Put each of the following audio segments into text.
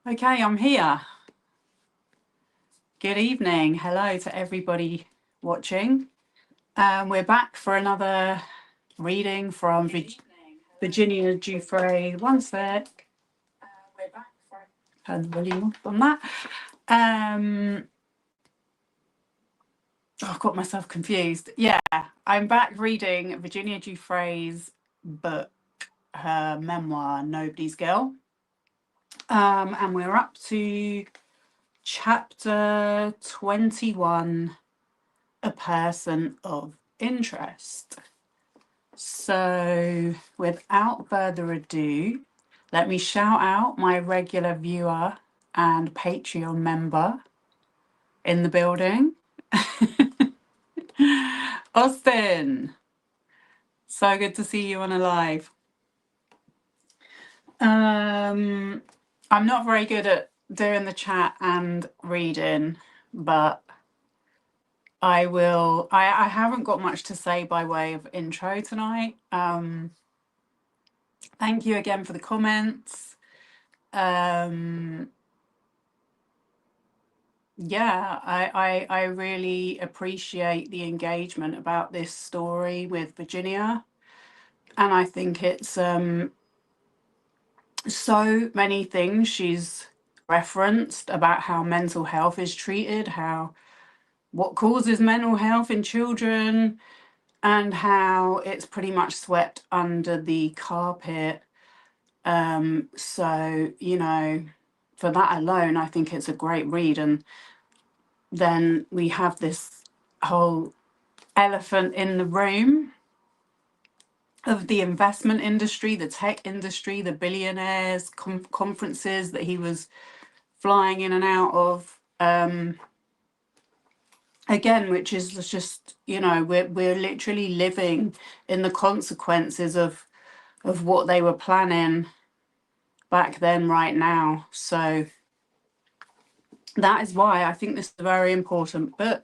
Okay, I'm here. Good evening. Hello to everybody watching. We're back for another reading from Virginia Giuffre. One sec. We're back for turn the volume off on that. I've got myself confused. Yeah, I'm back reading Virginia Giuffre's book, her memoir, Nobody's Girl. And we're up to chapter 21, A Person of Interest. So without further ado, let me shout out my regular viewer and Patreon member in the building. Austin, so good to see you on a live. I'm not very good at doing the chat and reading, but I haven't got much to say by way of intro tonight. Thank you again for the comments. Yeah, I really appreciate the engagement about this story with Virginia. And I think it's so many things she's referenced about how mental health is treated, what causes mental health in children, and how it's pretty much swept under the carpet. So, for that alone, I think it's a great read. And then we have this whole elephant in the room of the investment industry, the tech industry, the billionaires, conferences that he was flying in and out of. Again, which is just, we're literally living in the consequences of what they were planning back then, right now. So that is why I think this is a very important book,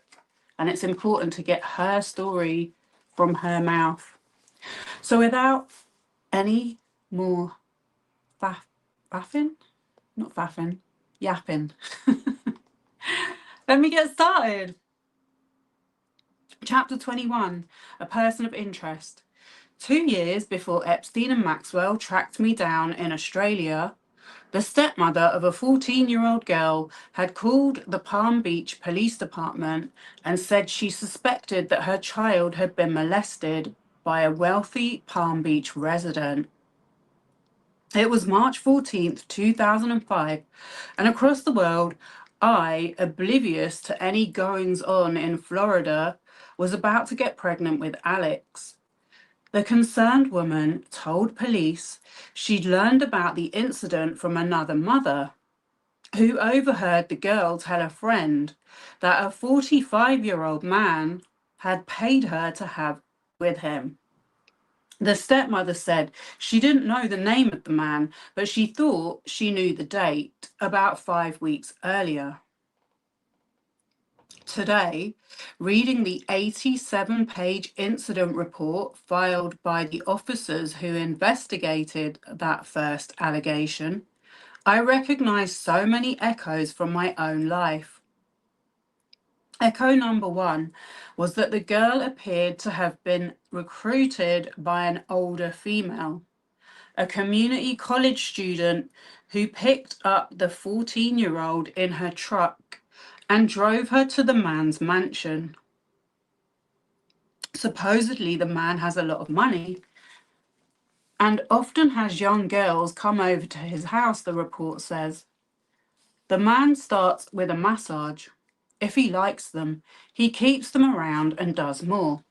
and it's important to get her story from her mouth. So without any more yapping, let me get started. Chapter 21, A Person of Interest. 2 years before Epstein and Maxwell tracked me down in Australia, the stepmother of a 14-year-old girl had called the Palm Beach Police Department and said she suspected that her child had been molested by a wealthy Palm Beach resident. It was March 14th, 2005, and across the world, I, oblivious to any goings-on in Florida, was about to get pregnant with Alex. The concerned woman told police she'd learned about the incident from another mother, who overheard the girl tell a friend that a 45-year-old man had paid her to have with him. The stepmother said she didn't know the name of the man, but she thought she knew the date, about 5 weeks earlier. Today, reading the 87-page incident report filed by the officers who investigated that first allegation, I recognized so many echoes from my own life. Echo number one was that the girl appeared to have been recruited by an older female, a community college student who picked up the 14-year-old in her truck and drove her to the man's mansion. Supposedly, the man has a lot of money and often has young girls come over to his house, the report says. The man starts with a massage. If he likes them, he keeps them around and does more.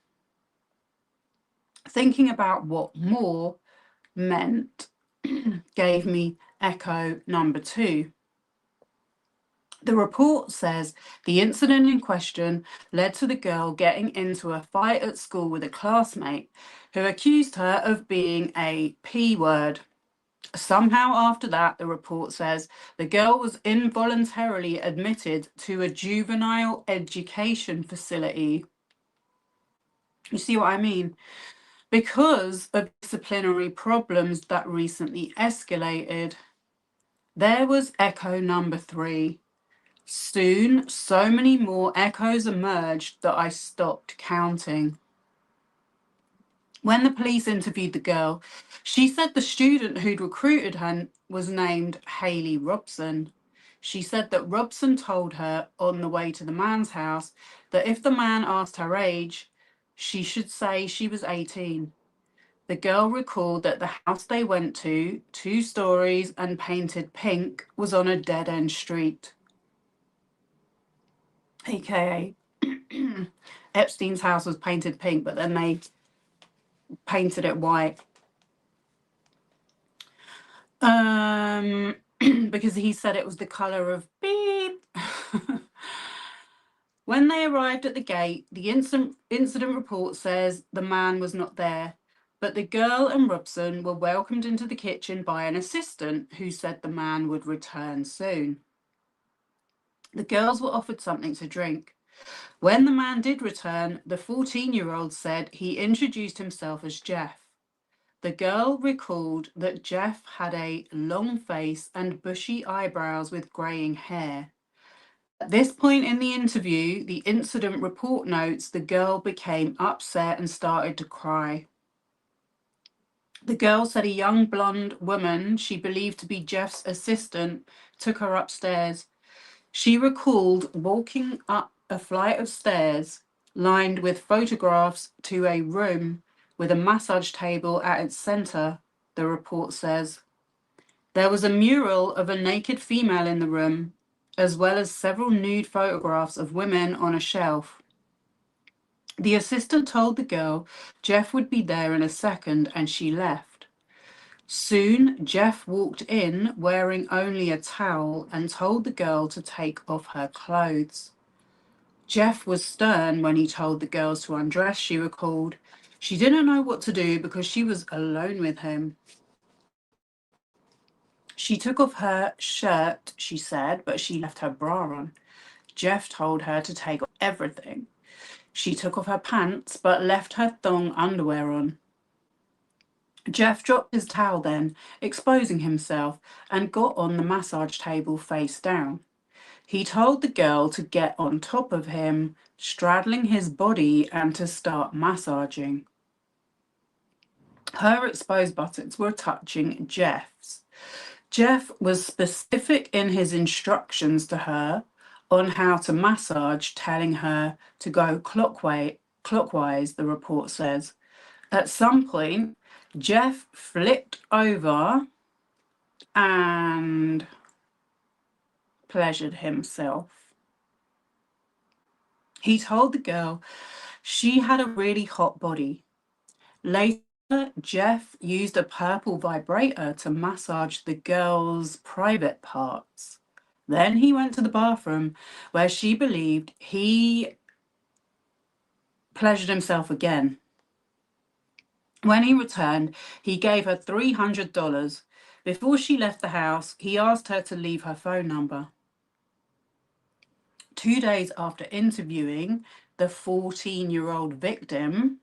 Thinking about what more meant gave me echo number two. The report says the incident in question led to the girl getting into a fight at school with a classmate who accused her of being a P word. Somehow after that, the report says, the girl was involuntarily admitted to a juvenile education facility. You see what I mean? Because of disciplinary problems that recently escalated. There was echo number 3. Soon, so many more echoes emerged that I stopped counting. When the police interviewed the girl, she said the student who'd recruited her was named Hayley Robson. She said that Robson told her on the way to the man's house that if the man asked her age, she should say she was 18. The girl recalled that the house they went to, 2 stories and painted pink, was on a dead-end street. AKA, Epstein's house was painted pink, but then they painted it white. Because he said it was the color of beep. When they arrived at the gate, the incident report says the man was not there, but the girl and Robson were welcomed into the kitchen by an assistant who said the man would return soon. The girls were offered something to drink. When the man did return, the 14-year-old said he introduced himself as Jeff. The girl recalled that Jeff had a long face and bushy eyebrows with greying hair. At this point in the interview, the incident report notes the girl became upset and started to cry. The girl said a young blonde woman she believed to be Jeff's assistant took her upstairs. She recalled walking up a flight of stairs lined with photographs to a room with a massage table at its center, the report says. There was a mural of a naked female in the room, as well as several nude photographs of women on a shelf. The assistant told the girl Jeff would be there in a second, and she left. Soon, Jeff walked in wearing only a towel and told the girl to take off her clothes. Jeff was stern when he told the girls to undress, she recalled. She didn't know what to do because she was alone with him. She took off her shirt, she said, but she left her bra on. Jeff told her to take off everything. She took off her pants, but left her thong underwear on. Jeff dropped his towel then, exposing himself, and got on the massage table face down. He told the girl to get on top of him, straddling his body, and to start massaging. Her exposed buttocks were touching Jeff's. Jeff was specific in his instructions to her on how to massage, telling her to go clockwise, the report says. At some point, Jeff flipped over and pleasured himself. He told the girl she had a really hot body. Later, Jeff used a purple vibrator to massage the girl's private parts. Then he went to the bathroom where she believed he pleasured himself again. When he returned, he gave her $300. Before she left the house, he asked her to leave her phone number. 2 days after interviewing the 14-year-old victim,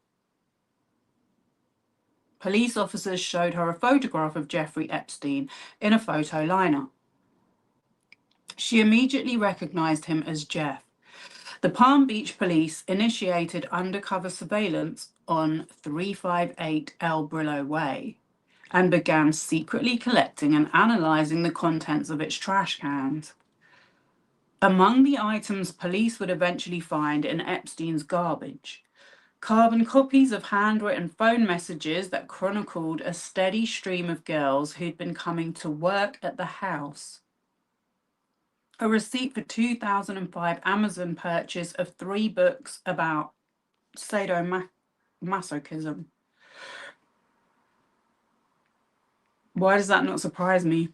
police officers showed her a photograph of Jeffrey Epstein in a photo lineup. She immediately recognized him as Jeff. The Palm Beach police initiated undercover surveillance on 358 El Brillo Way and began secretly collecting and analyzing the contents of its trash cans. Among the items police would eventually find in Epstein's garbage, carbon copies of handwritten phone messages that chronicled a steady stream of girls who'd been coming to work at the house, a receipt for 2005 Amazon purchase of 3 books about sadomasochism. Why does that not surprise me?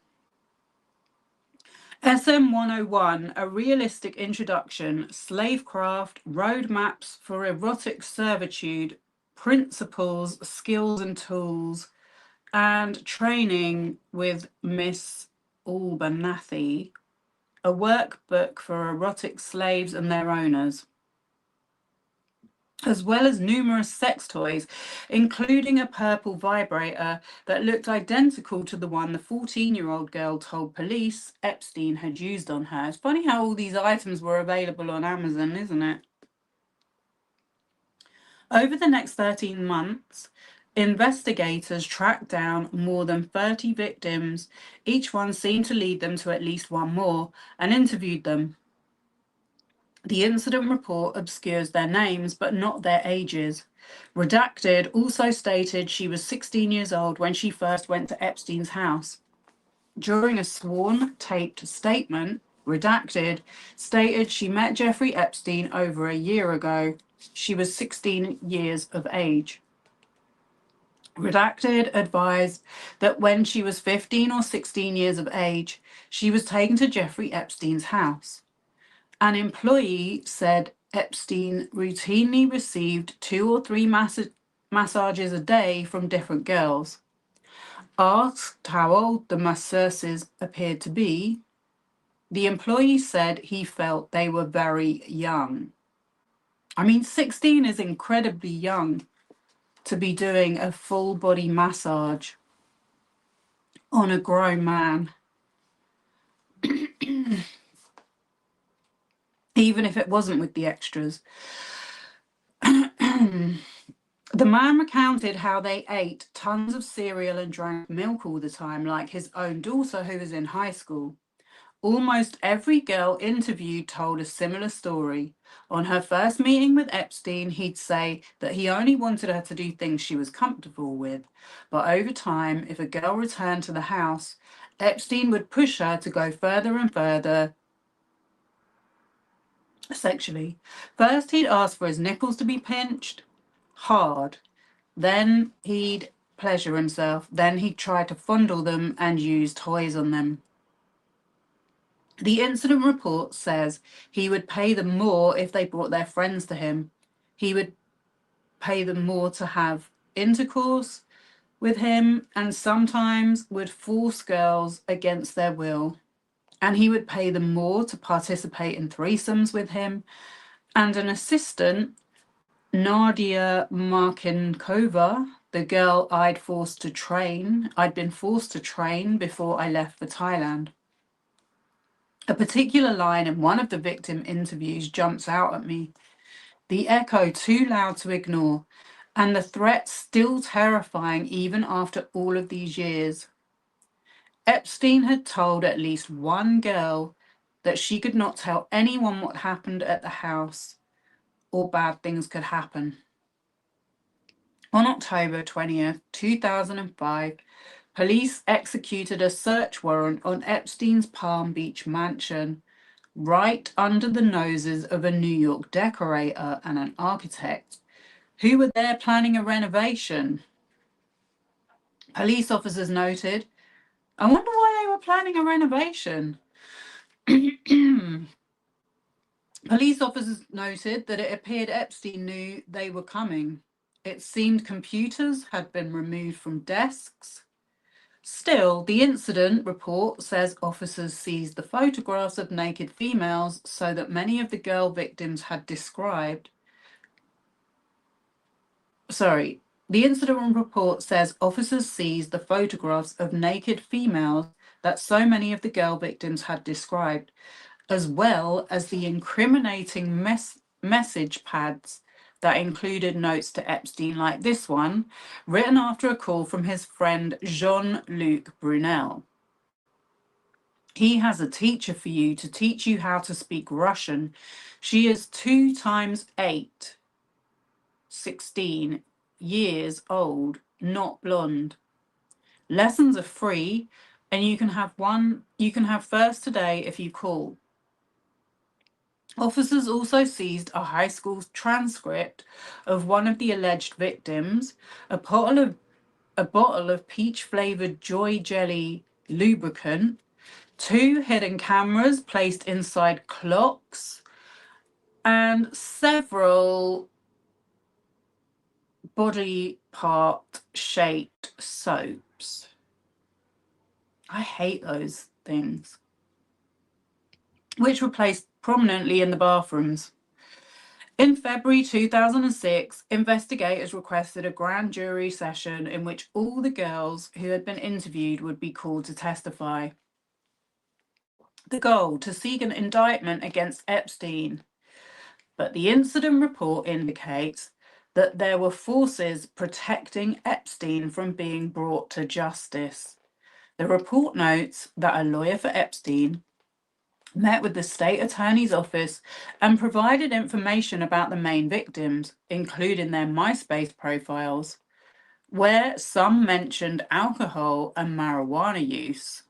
SM 101, a realistic introduction, slavecraft, roadmaps for erotic servitude, principles, skills and tools, and training with Miss Albanathi, a workbook for erotic slaves and their owners. as well as numerous sex toys, including a purple vibrator that looked identical to the one the 14-year-old girl told police Epstein had used on her. It's funny how all these items were available on Amazon, isn't it? Over the next 13 months, investigators tracked down more than 30 victims. Each one seemed to lead them to at least one more, and interviewed them. The incident report obscures their names, but not their ages. Redacted also stated she was 16 years old when she first went to Epstein's house. During a sworn taped statement, Redacted stated she met Jeffrey Epstein over a year ago. She was 16 years of age. Redacted advised that when she was 15 or 16 years of age, she was taken to Jeffrey Epstein's house. An employee said Epstein routinely received 2 or 3 massages a day from different girls. Asked how old the masseuses appeared to be, the employee said he felt they were very young. I mean, 16 is incredibly young to be doing a full body massage on a grown man, even if it wasn't with the extras. The man recounted how they ate tons of cereal and drank milk all the time, like his own daughter, who was in high school. Almost every girl interviewed told a similar story. On her first meeting with Epstein, he'd say that he only wanted her to do things she was comfortable with. But over time, if a girl returned to the house, Epstein would push her to go further and further sexually. First, he'd ask for his nipples to be pinched hard. Then he'd pleasure himself. Then he'd try to fondle them and use toys on them. The incident report says he would pay them more if they brought their friends to him. He would pay them more to have intercourse with him, and sometimes would force girls against their will. And he would pay them more to participate in threesomes with him. And an assistant, Nadia Markinkova, the girl I'd been forced to train before I left for Thailand. A particular line in one of the victim interviews jumps out at me. The echo too loud to ignore, and the threat still terrifying even after all of these years. Epstein had told at least one girl that she could not tell anyone what happened at the house, or bad things could happen. On October 20th, 2005, police executed a search warrant on Epstein's Palm Beach mansion, right under the noses of a New York decorator and an architect who were there planning a renovation. Police officers noted, I wonder why they were planning a renovation. Police officers noted that it appeared Epstein knew they were coming. It seemed computers had been removed from desks. Still, the incident report says officers seized the photographs of naked females so that many of the girl victims had described. The incident report says officers seized the photographs of naked females that so many of the girl victims had described, as well as the incriminating message pads that included notes to Epstein like this one, written after a call from his friend Jean-Luc Brunel. He has a teacher for you to teach you how to speak Russian. She is 2 times 8, 16 years old, not blonde. Lessons are free, and you can have first today if you call. Officers also seized a high school transcript of one of the alleged victims, a bottle of peach-flavored Joy Jelly lubricant, 2 hidden cameras placed inside clocks, and several body part shaped soaps. I hate those things, which were placed prominently in the bathrooms. In February 2006, investigators requested a grand jury session in which all the girls who had been interviewed would be called to testify. The goal, to seek an indictment against Epstein. But the incident report indicates that there were forces protecting Epstein from being brought to justice. The report notes that a lawyer for Epstein met with the state attorney's office and provided information about the main victims, including their MySpace profiles, where some mentioned alcohol and marijuana use.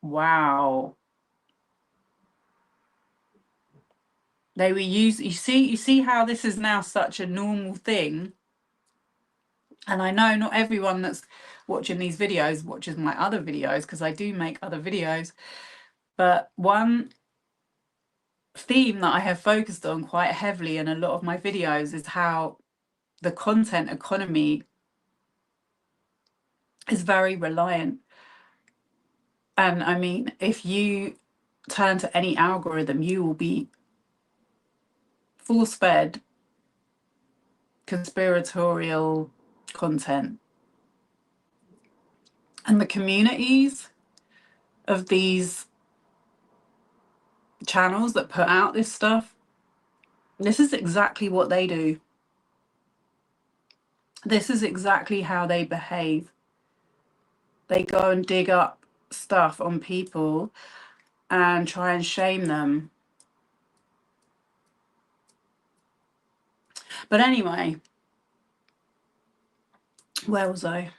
Wow. They were used, you see how this is now such a normal thing. And I know not everyone that's watching these videos watches my other videos, because I do make other videos. But one theme that I have focused on quite heavily in a lot of my videos is how the content economy is very reliant. And I mean, if you turn to any algorithm, you will be force-fed conspiratorial content. And the communities of these channels that put out this stuff, this is exactly what they do. This is exactly how they behave. They go and dig up stuff on people and try and shame them. But anyway, where was I?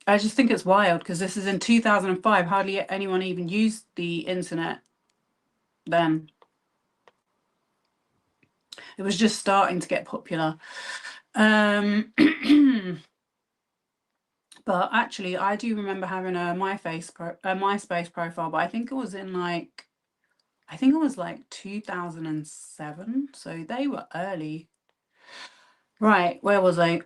I just think it's wild because this is in 2005. Hardly anyone even used the internet then. It was just starting to get popular. But actually, I do remember having a MySpace profile, but I think it was in like 2007. So they were early. Right, where was I?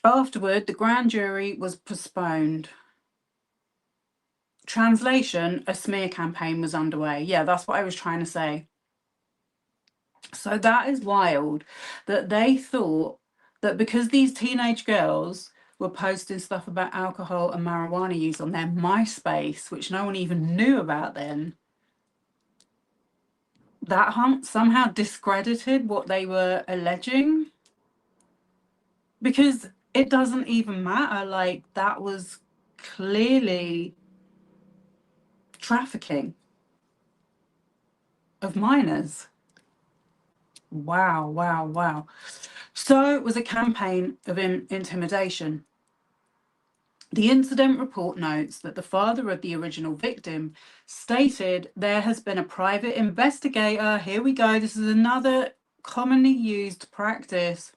Afterward, the grand jury was postponed. Translation, a smear campaign was underway. Yeah, that's what I was trying to say. So that is wild that they thought that because these teenage girls were posting stuff about alcohol and marijuana use on their MySpace, which no one even knew about then, that somehow discredited what they were alleging. Because it doesn't even matter. Like, that was clearly trafficking of minors. Wow, wow, wow. So it was a campaign of intimidation. The incident report notes that the father of the original victim stated there has been a private investigator. Here we go. This is another commonly used practice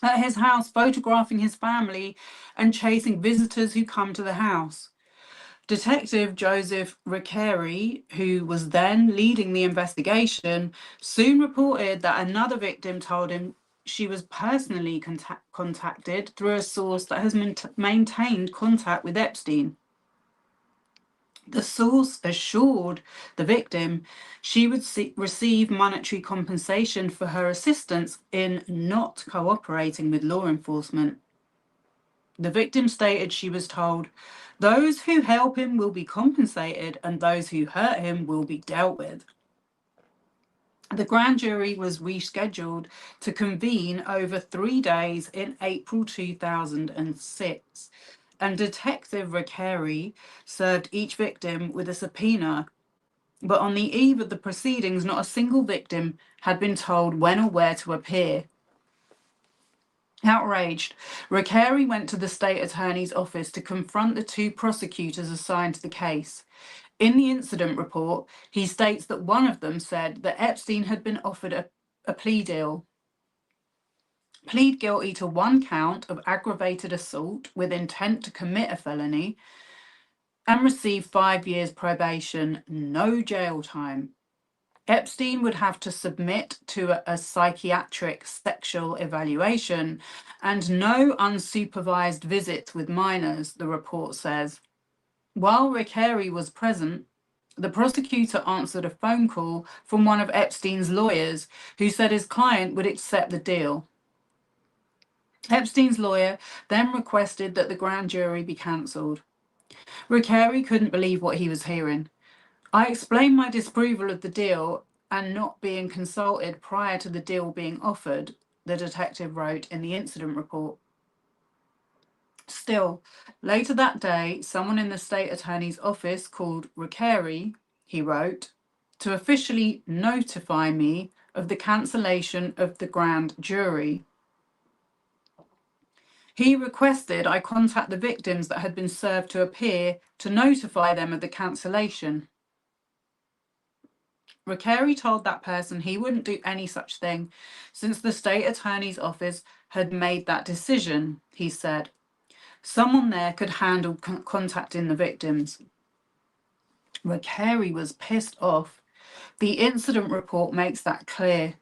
at his house, photographing his family and chasing visitors who come to the house. Detective Joseph Ricceri, who was then leading the investigation, soon reported that another victim told him she was personally contacted through a source that has maintained contact with Epstein. The source assured the victim she would receive monetary compensation for her assistance in not cooperating with law enforcement. The victim stated she was told, "Those who help him will be compensated and those who hurt him will be dealt with." The grand jury was rescheduled to convene over 3 days in April 2006, and Detective Ricceri served each victim with a subpoena. But on the eve of the proceedings, not a single victim had been told when or where to appear. Outraged, Ricceri went to the state attorney's office to confront the two prosecutors assigned to the case. In the incident report, he states that one of them said that Epstein had been offered a plea deal. Plead guilty to one count of aggravated assault with intent to commit a felony and receive 5 years probation, no jail time. Epstein would have to submit to a psychiatric sexual evaluation and no unsupervised visits with minors, the report says. While Ricceri was present, The prosecutor answered a phone call from one of Epstein's lawyers who said his client would accept the deal. Epstein's lawyer then requested that the grand jury be cancelled. Recarey couldn't believe what he was hearing. I explained my disapproval of the deal and not being consulted prior to the deal being offered, the detective wrote in the incident report. Still, later that day, someone in the state attorney's office called Recarey, he wrote, to officially notify me of the cancellation of the grand jury. He requested I contact the victims that had been served to appear to notify them of the cancellation. Recarey told that person he wouldn't do any such thing since the state attorney's office had made that decision, he said. Someone there could handle contacting the victims. Recarey was pissed off. The incident report makes that clear.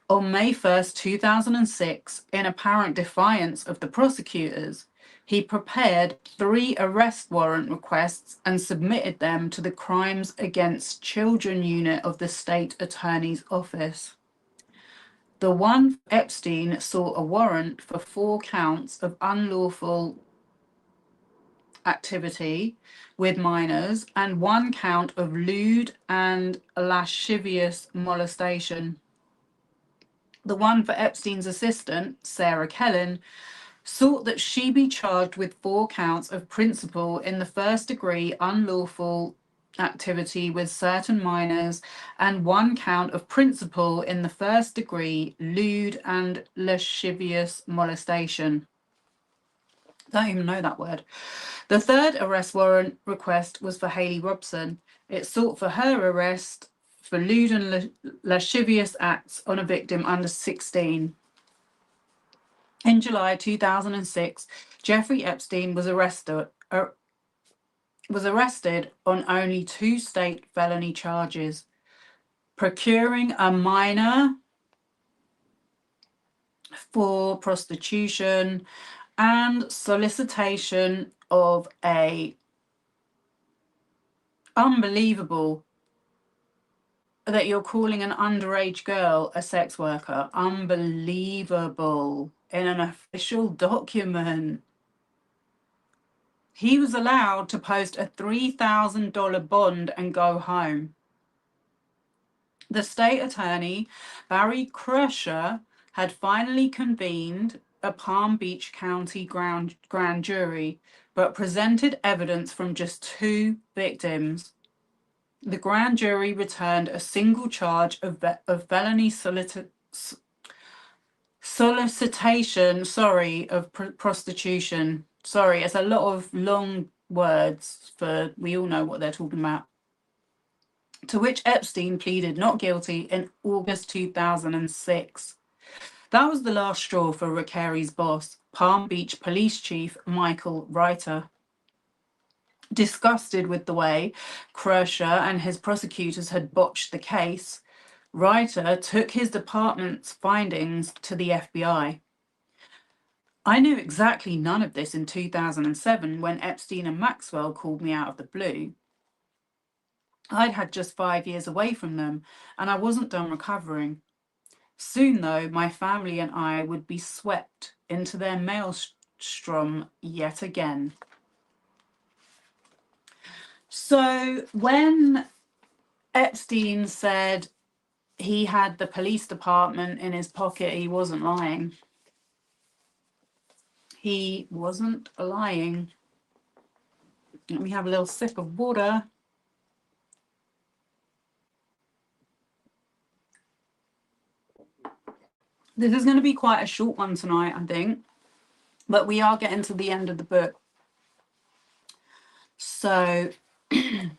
On May 1st, 2006, in apparent defiance of the prosecutors, he prepared 3 arrest warrant requests and submitted them to the Crimes Against Children unit of the state attorney's office. The one for Epstein sought a warrant for 4 counts of unlawful activity with minors and 1 count of lewd and lascivious molestation. The one for Epstein's assistant, Sarah Kellen, sought that she be charged with 4 counts of principal in the first-degree unlawful activity with certain minors and 1 count of principal in the first-degree lewd and lascivious molestation. Don't even know that word. The 3rd arrest warrant request was for Hayley Robson. It sought for her arrest for lewd and lascivious acts on a victim under 16. In July 2006, Jeffrey Epstein was arrested on only 2 state felony charges: procuring a minor for prostitution and solicitation of a unbelievable that you're calling an underage girl a sex worker. Unbelievable. In an official document. He was allowed to post a $3,000 bond and go home. The state attorney, Barry Crusher, had finally convened a Palm Beach County grand jury, but presented evidence from just 2 victims. The grand jury returned a single charge of felony solicitation, of prostitution. Sorry, it's a lot of long words for, we all know what they're talking about. To which Epstein pleaded not guilty in August 2006. That was the last straw for Recarey's boss, Palm Beach Police Chief Michael Reiter. Disgusted with the way Crusher and his prosecutors had botched the case, Reiter took his department's findings to the FBI. I knew exactly none of this in 2007 when Epstein and Maxwell called me out of the blue. I'd had just 5 years away from them, and I wasn't done recovering. Soon, though, my family and I would be swept into their maelstrom yet again. So when Epstein said he had the police department in his pocket, he wasn't lying. He wasn't lying. Let me have a little sip of water. This is going to be quite a short one tonight, I think, but we are getting to the end of the book. So there's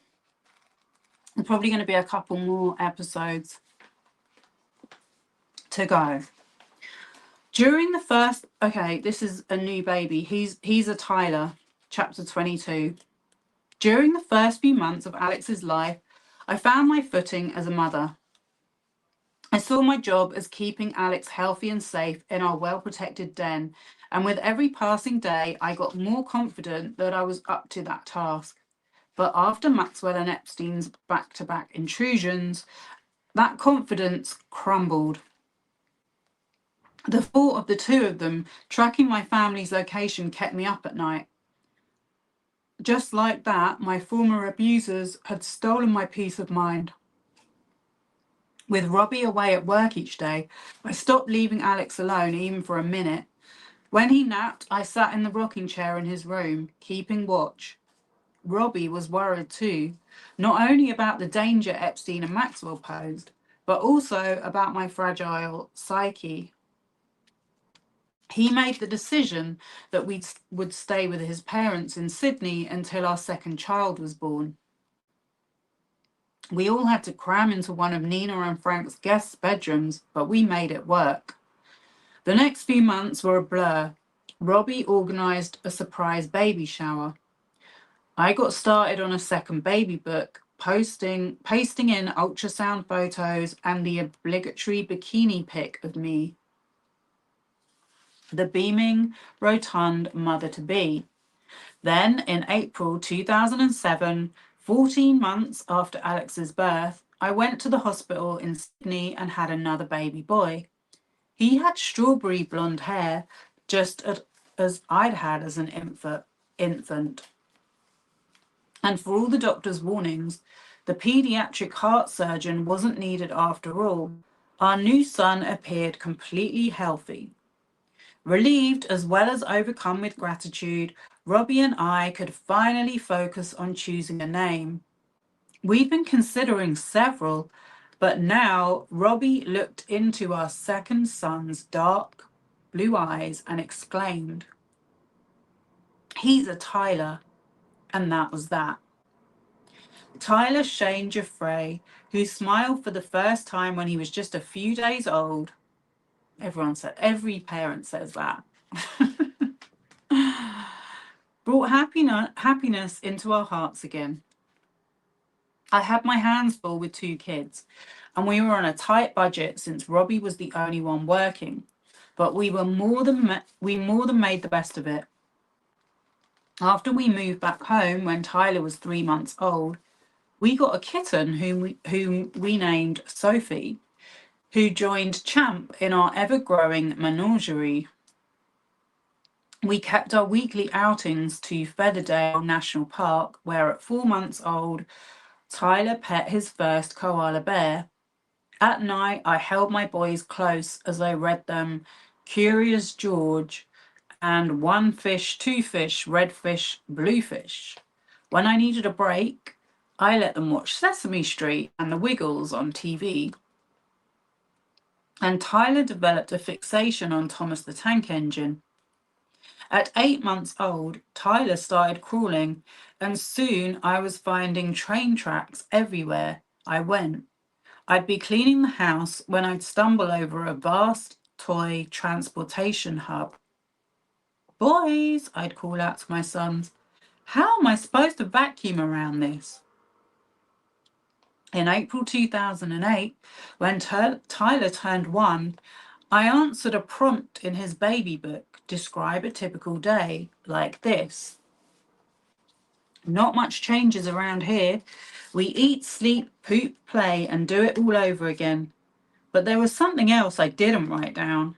probably going to be a couple more episodes to go. During the first, this is a new baby. He's a Tyler, chapter 22. During the first few months of Alex's life, I found my footing as a mother. I saw my job as keeping Alex healthy and safe in our well-protected den, and with every passing day, I got more confident that I was up to that task. But after Maxwell and Epstein's back-to-back intrusions, that confidence crumbled. The thought of the two of them tracking my family's location kept me up at night. Just like that, my former abusers had stolen my peace of mind. With Robbie away at work each day, I stopped leaving Alex alone even for a minute. When he napped, I sat in the rocking chair in his room, keeping watch. Robbie was worried too, not only about the danger Epstein and Maxwell posed, but also about my fragile psyche. He made the decision that we would stay with his parents in Sydney until our second child was born. We all had to cram into one of Nina and Frank's guest bedrooms, but we made it work. The next few months were a blur. Robbie organised a surprise baby shower. I got started on a second baby book, pasting in ultrasound photos and the obligatory bikini pic of me, the beaming, rotund mother-to-be. Then, in April 2007, 14 months after Alex's birth, I went to the hospital in Sydney and had another baby boy. He had strawberry blonde hair, just as I'd had as an infant. And for all the doctor's warnings, the paediatric heart surgeon wasn't needed after all. Our new son appeared completely healthy. Relieved as well as overcome with gratitude, Robbie and I could finally focus on choosing a name. We'd been considering several, but now Robbie looked into our second son's dark blue eyes and exclaimed, "He's a Tyler," and that was that. Tyler Shane Guiffre, who smiled for the first time when he was just a few days old. Every parent says that. Brought happiness into our hearts again. I had my hands full with two kids, and we were on a tight budget since Robbie was the only one working, but we more than made the best of it. After we moved back home when Tyler was 3 months old, we got a kitten whom we named Sophie, who joined Champ in our ever-growing menagerie. We kept our weekly outings to Featherdale National Park, where at 4 months old, Tyler pet his first koala bear. At night, I held my boys close as I read them Curious George and One Fish, Two Fish, Red Fish, Blue Fish. When I needed a break, I let them watch Sesame Street and The Wiggles on TV. And Tyler developed a fixation on Thomas the Tank Engine. At 8 months old, Tyler started crawling, and soon I was finding train tracks everywhere I went. I'd be cleaning the house when I'd stumble over a vast toy transportation hub. "Boys," I'd call out to my sons, "how am I supposed to vacuum around this?" In April 2008, when Tyler turned 1, I answered a prompt in his baby book, "Describe a typical day," like this. Not much changes around here. We eat, sleep, poop, play, and do it all over again. But there was something else I didn't write down.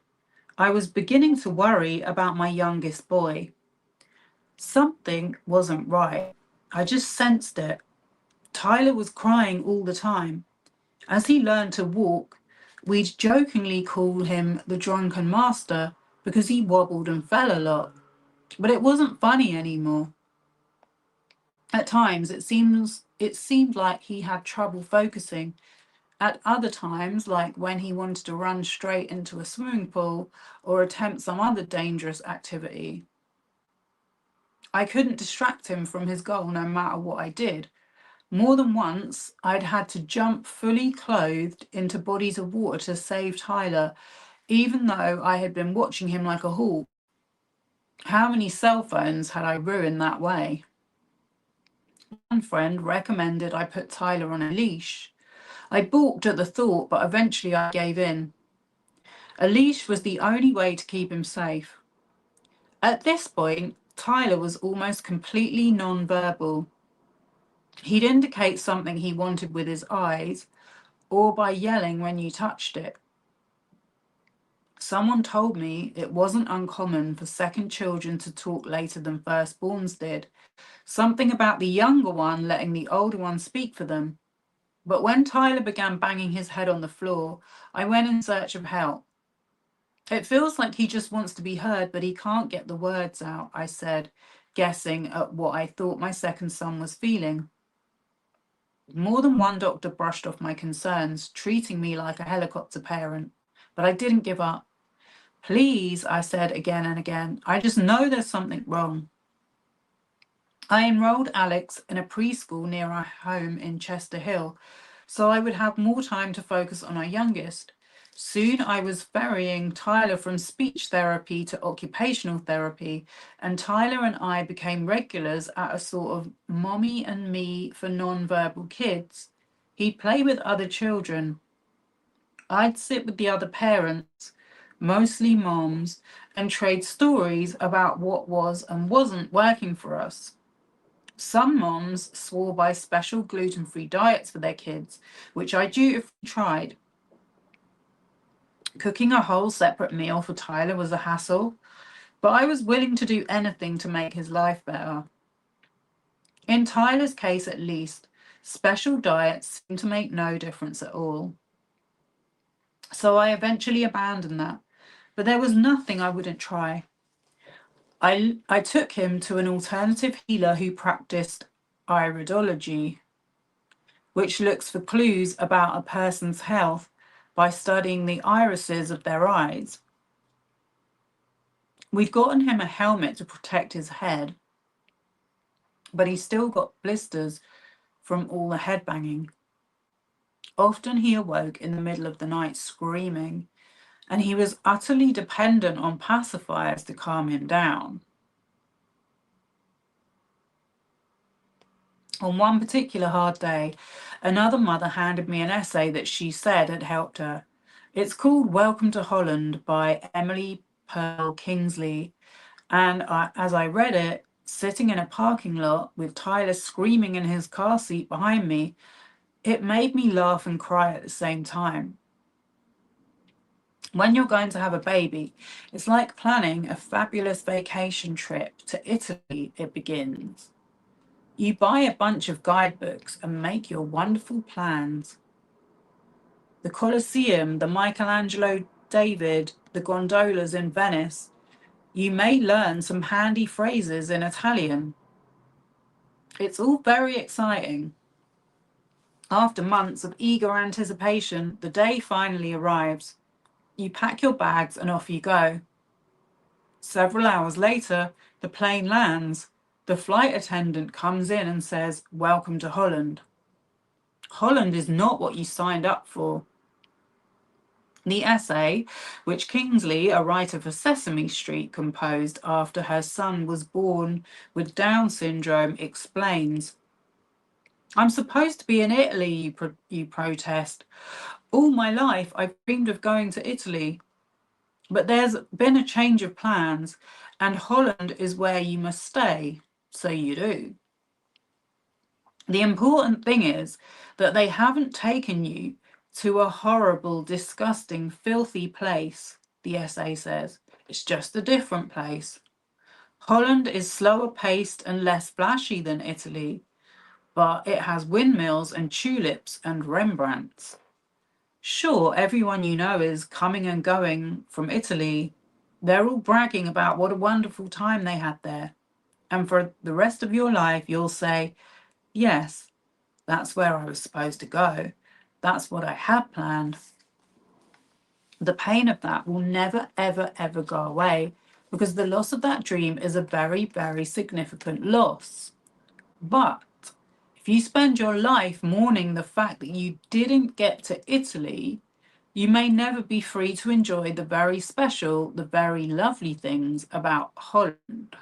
I was beginning to worry about my youngest boy. Something wasn't right. I just sensed it. Tyler was crying all the time. As he learned to walk, we'd jokingly call him the drunken master because he wobbled and fell a lot. But it wasn't funny anymore. At times, it seemed like he had trouble focusing. At other times, like when he wanted to run straight into a swimming pool or attempt some other dangerous activity, I couldn't distract him from his goal no matter what I did. More than once, I'd had to jump fully clothed into bodies of water to save Tyler, even though I had been watching him like a hawk. How many cell phones had I ruined that way? One friend recommended I put Tyler on a leash. I balked at the thought, but eventually I gave in. A leash was the only way to keep him safe. At this point, Tyler was almost completely non-verbal. He'd indicate something he wanted with his eyes or by yelling when you touched it. Someone told me it wasn't uncommon for second children to talk later than firstborns did, something about the younger one letting the older one speak for them. But when Tyler began banging his head on the floor, I went in search of help. It feels like he just wants to be heard, but he can't get the words out, I said, guessing at what I thought my second son was feeling. More than one doctor brushed off my concerns, treating me like a helicopter parent, but I didn't give up. Please, I said again and again, I just know there's something wrong. I enrolled Alex in a preschool near our home in Chester Hill, so I would have more time to focus on our youngest. Soon I was ferrying Tyler from speech therapy to occupational therapy, and Tyler and I became regulars at a sort of mommy and me for non-verbal kids. He'd play with other children. I'd sit with the other parents, mostly moms, and trade stories about what was and wasn't working for us. Some moms swore by special gluten-free diets for their kids, which I dutifully tried. Cooking a whole separate meal for Tyler was a hassle, but I was willing to do anything to make his life better. In Tyler's case, at least, special diets seemed to make no difference at all. So I eventually abandoned that, but there was nothing I wouldn't try. I took him to an alternative healer who practiced iridology, which looks for clues about a person's health by studying the irises of their eyes. We'd gotten him a helmet to protect his head, but he still got blisters from all the headbanging. Often he awoke in the middle of the night screaming, and he was utterly dependent on pacifiers to calm him down. On one particular hard day, another mother handed me an essay that she said had helped her. It's called Welcome to Holland by Emily Pearl Kingsley. And as I read it, sitting in a parking lot with Tyler screaming in his car seat behind me, it made me laugh and cry at the same time. When you're going to have a baby, it's like planning a fabulous vacation trip to Italy, it begins. You buy a bunch of guidebooks and make your wonderful plans. The Colosseum, the Michelangelo David, the gondolas in Venice. You may learn some handy phrases in Italian. It's all very exciting. After months of eager anticipation, the day finally arrives. You pack your bags and off you go. Several hours later, the plane lands. The flight attendant comes in and says, "Welcome to Holland." Holland is not what you signed up for. The essay, which Kingsley, a writer for Sesame Street, composed after her son was born with Down syndrome, explains. I'm supposed to be in Italy, you protest. All my life I've dreamed of going to Italy. But there's been a change of plans, and Holland is where you must stay. So you do. The important thing is that they haven't taken you to a horrible, disgusting, filthy place, the essay says. It's just a different place. Holland is slower paced and less flashy than Italy, but it has windmills and tulips and Rembrandts. Sure, everyone you know is coming and going from Italy. They're all bragging about what a wonderful time they had there. And for the rest of your life, you'll say, yes, that's where I was supposed to go. That's what I had planned. The pain of that will never, ever, ever go away because the loss of that dream is a very, very significant loss. But if you spend your life mourning the fact that you didn't get to Italy, you may never be free to enjoy the very special, the very lovely things about Holland.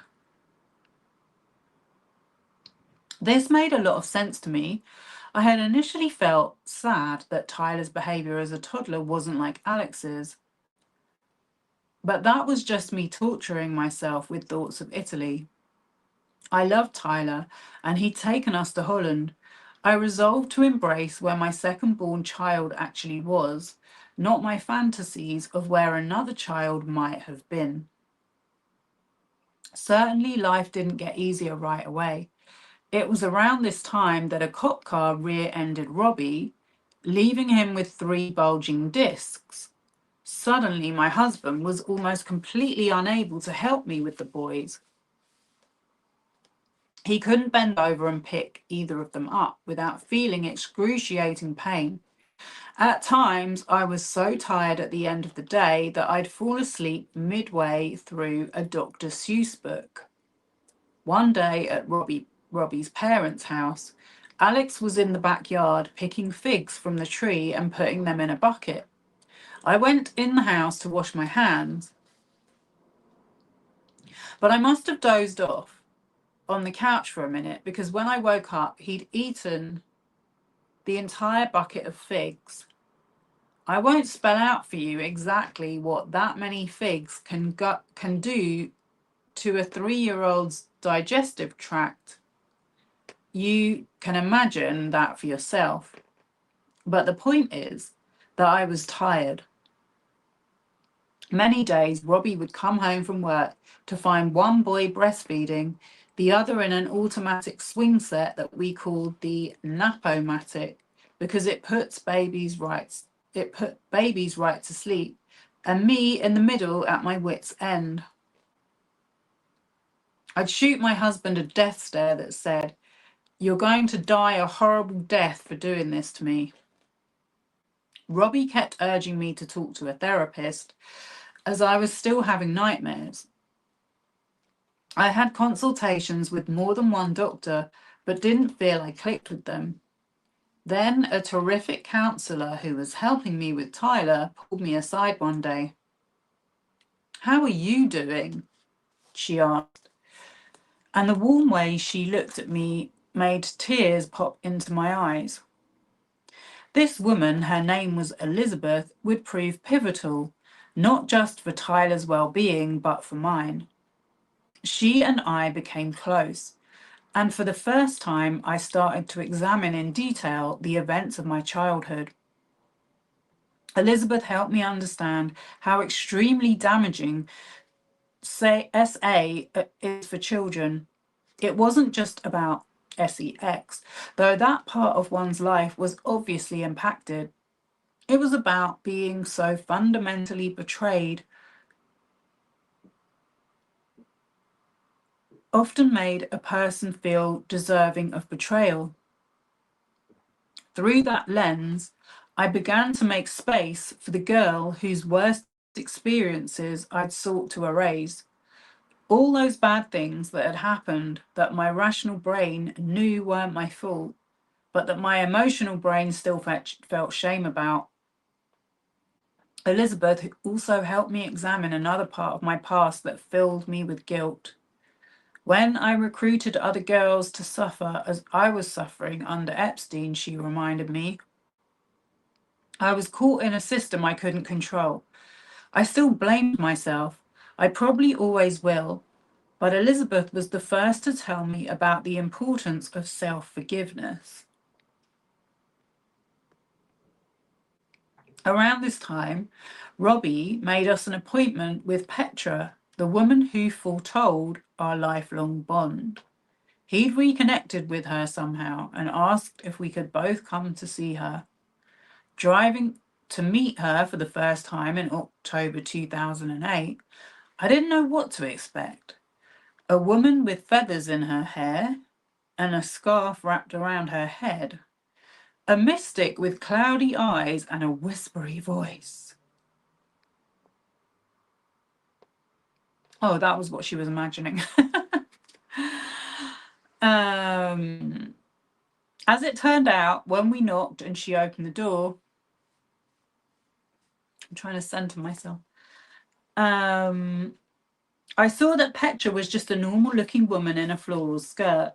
This made a lot of sense to me. I had initially felt sad that Tyler's behavior as a toddler wasn't like Alex's, but that was just me torturing myself with thoughts of Italy. I loved Tyler, and he'd taken us to Holland, I resolved to embrace where my second-born child actually was, not my fantasies of where another child might have been. Certainly, life didn't get easier right away. It was around this time that a cop car rear-ended Robbie, leaving him with 3 bulging discs. Suddenly, my husband was almost completely unable to help me with the boys. He couldn't bend over and pick either of them up without feeling excruciating pain. At times, I was so tired at the end of the day that I'd fall asleep midway through a Dr. Seuss book. One day at Robbie's parents' house, Alex was in the backyard picking figs from the tree and putting them in a bucket. I went in the house to wash my hands, but I must have dozed off on the couch for a minute because when I woke up, he'd eaten the entire bucket of figs. I won't spell out for you exactly what that many figs can do to a 3-year-old's digestive tract. You can imagine that for yourself. But the point is that I was tired. Many days, Robbie would come home from work to find one boy breastfeeding, the other in an automatic swing set that we called the Napomatic because it put babies right to sleep, and me in the middle at my wit's end. I'd shoot my husband a death stare that said, "You're going to die a horrible death for doing this to me." Robbie kept urging me to talk to a therapist as I was still having nightmares. I had consultations with more than one doctor, but didn't feel I clicked with them. Then a terrific counsellor who was helping me with Tyler pulled me aside one day. "How are you doing?" she asked. And the warm way she looked at me made tears pop into my eyes. This woman, her name was Elizabeth, would prove pivotal, not just for Tyler's well-being, but for mine. She and I became close, and for the first time, I started to examine in detail the events of my childhood. Elizabeth helped me understand how extremely damaging SA is for children. It wasn't just about sex, though that part of one's life was obviously impacted. It was about being so fundamentally betrayed, often made a person feel deserving of betrayal. Through that lens, I began to make space for the girl whose worst experiences I'd sought to erase. All those bad things that had happened that my rational brain knew weren't my fault, but that my emotional brain still felt shame about. Elizabeth also helped me examine another part of my past that filled me with guilt. When I recruited other girls to suffer as I was suffering under Epstein, she reminded me, I was caught in a system I couldn't control. I still blamed myself. I probably always will. But Elizabeth was the first to tell me about the importance of self-forgiveness. Around this time, Robbie made us an appointment with Petra, the woman who foretold our lifelong bond. He'd reconnected with her somehow and asked if we could both come to see her. Driving to meet her for the first time in October 2008, I didn't know what to expect. A woman with feathers in her hair and a scarf wrapped around her head. A mystic with cloudy eyes and a whispery voice. Oh, that was what she was imagining. As it turned out, when we knocked and she opened the door, I'm trying to center myself. I saw that Petra was just a normal looking woman in a floral skirt.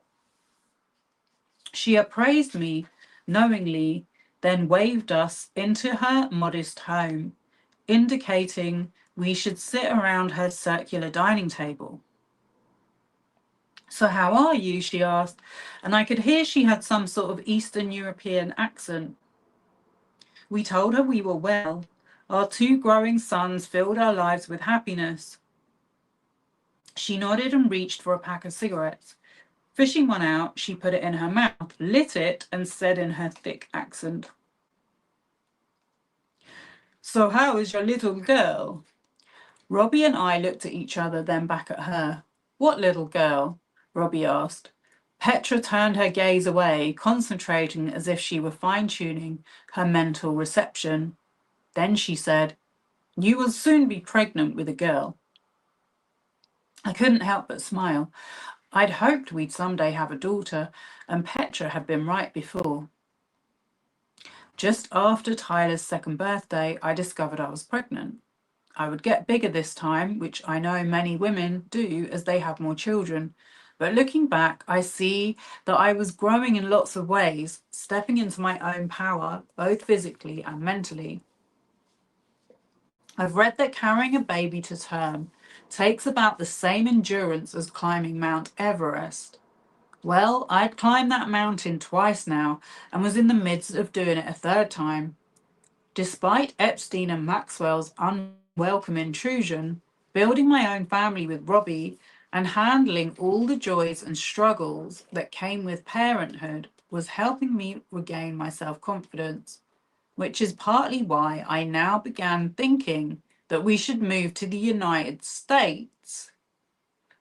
She appraised me knowingly, then waved us into her modest home, indicating we should sit around her circular dining table. "So how are you?" she asked, and I could hear she had some sort of Eastern European accent. We told her we were well. Our two growing sons filled our lives with happiness. She nodded and reached for a pack of cigarettes. Fishing one out, she put it in her mouth, lit it, and said in her thick accent, "So how is your little girl?" Robbie and I looked at each other, then back at her. "What little girl?" Robbie asked. Petra turned her gaze away, concentrating as if she were fine-tuning her mental reception. Then she said, "You will soon be pregnant with a girl." I couldn't help but smile. I'd hoped we'd someday have a daughter, and Petra had been right before. Just after Tyler's second birthday, I discovered I was pregnant. I would get bigger this time, which I know many women do as they have more children. But looking back, I see that I was growing in lots of ways, stepping into my own power, both physically and mentally. I've read that carrying a baby to term takes about the same endurance as climbing Mount Everest. Well, I'd climbed that mountain twice now and was in the midst of doing it a third time. Despite Epstein and Maxwell's unwelcome intrusion, building my own family with Robbie and handling all the joys and struggles that came with parenthood was helping me regain my self-confidence, which is partly why I now began thinking that we should move to the United States.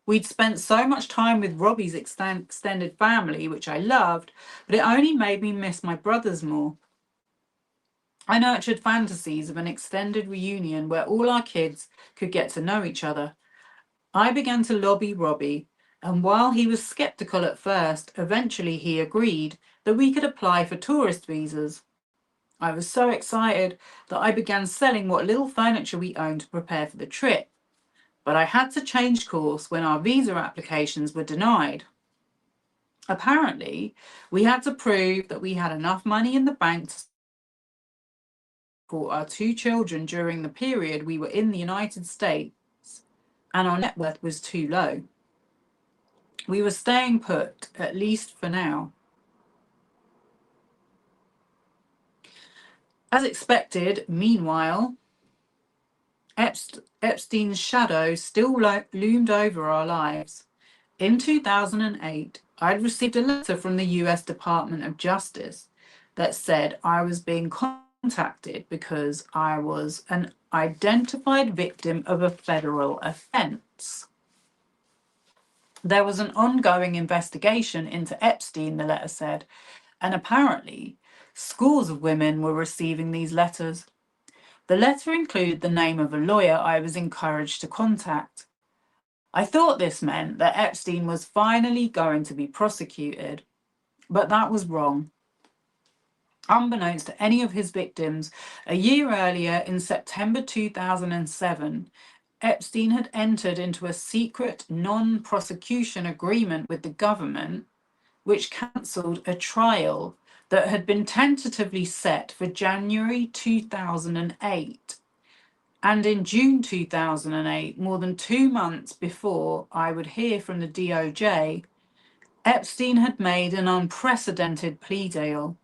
We'd spent so much time with Robbie's extended family, which I loved, but it only made me miss my brothers more. I nurtured fantasies of an extended reunion where all our kids could get to know each other. I began to lobby Robbie, and while he was skeptical at first, eventually he agreed that we could apply for tourist visas. I was so excited that I began selling what little furniture we owned to prepare for the trip. But I had to change course when our visa applications were denied. Apparently, we had to prove that we had enough money in the bank to support our two children during the period we were in the United States, and our net worth was too low. We were staying put, at least for now. As expected, meanwhile, Epstein's shadow still loomed over our lives. In 2008, I'd received a letter from the US Department of Justice that said I was being contacted because I was an identified victim of a federal offense. There was an ongoing investigation into Epstein, the letter said, and apparently scores of women were receiving these letters. The letter included the name of a lawyer I was encouraged to contact. I thought this meant that Epstein was finally going to be prosecuted, but that was wrong. Unbeknownst to any of his victims, a year earlier, in September 2007, Epstein had entered into a secret non-prosecution agreement with the government, which cancelled a trial that had been tentatively set for January 2008. And in June 2008, more than 2 months before I would hear from the DOJ, Epstein had made an unprecedented plea deal.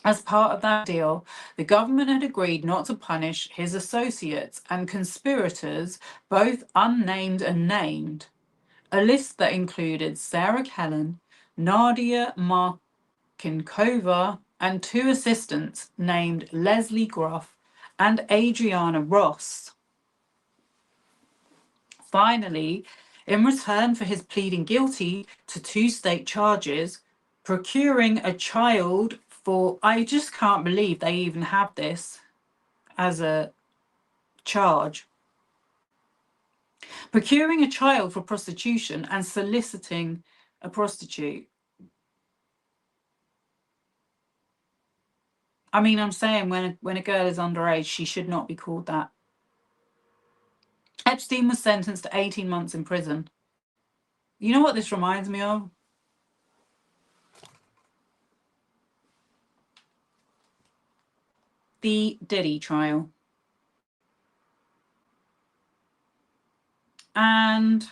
As part of that deal, the government had agreed not to punish his associates and conspirators, both unnamed and named, a list that included Sarah Kellen, Nadia Markinkova, and two assistants named Leslie Groff and Adriana Ross. Finally, in return for his pleading guilty to 2 state charges, procuring a child for, I just can't believe they even have this as a charge, procuring a child for prostitution and soliciting a prostitute. I mean, I'm saying when a girl is underage, she should not be called that. Epstein was sentenced to 18 months in prison. You know what this reminds me of? The Diddy trial. And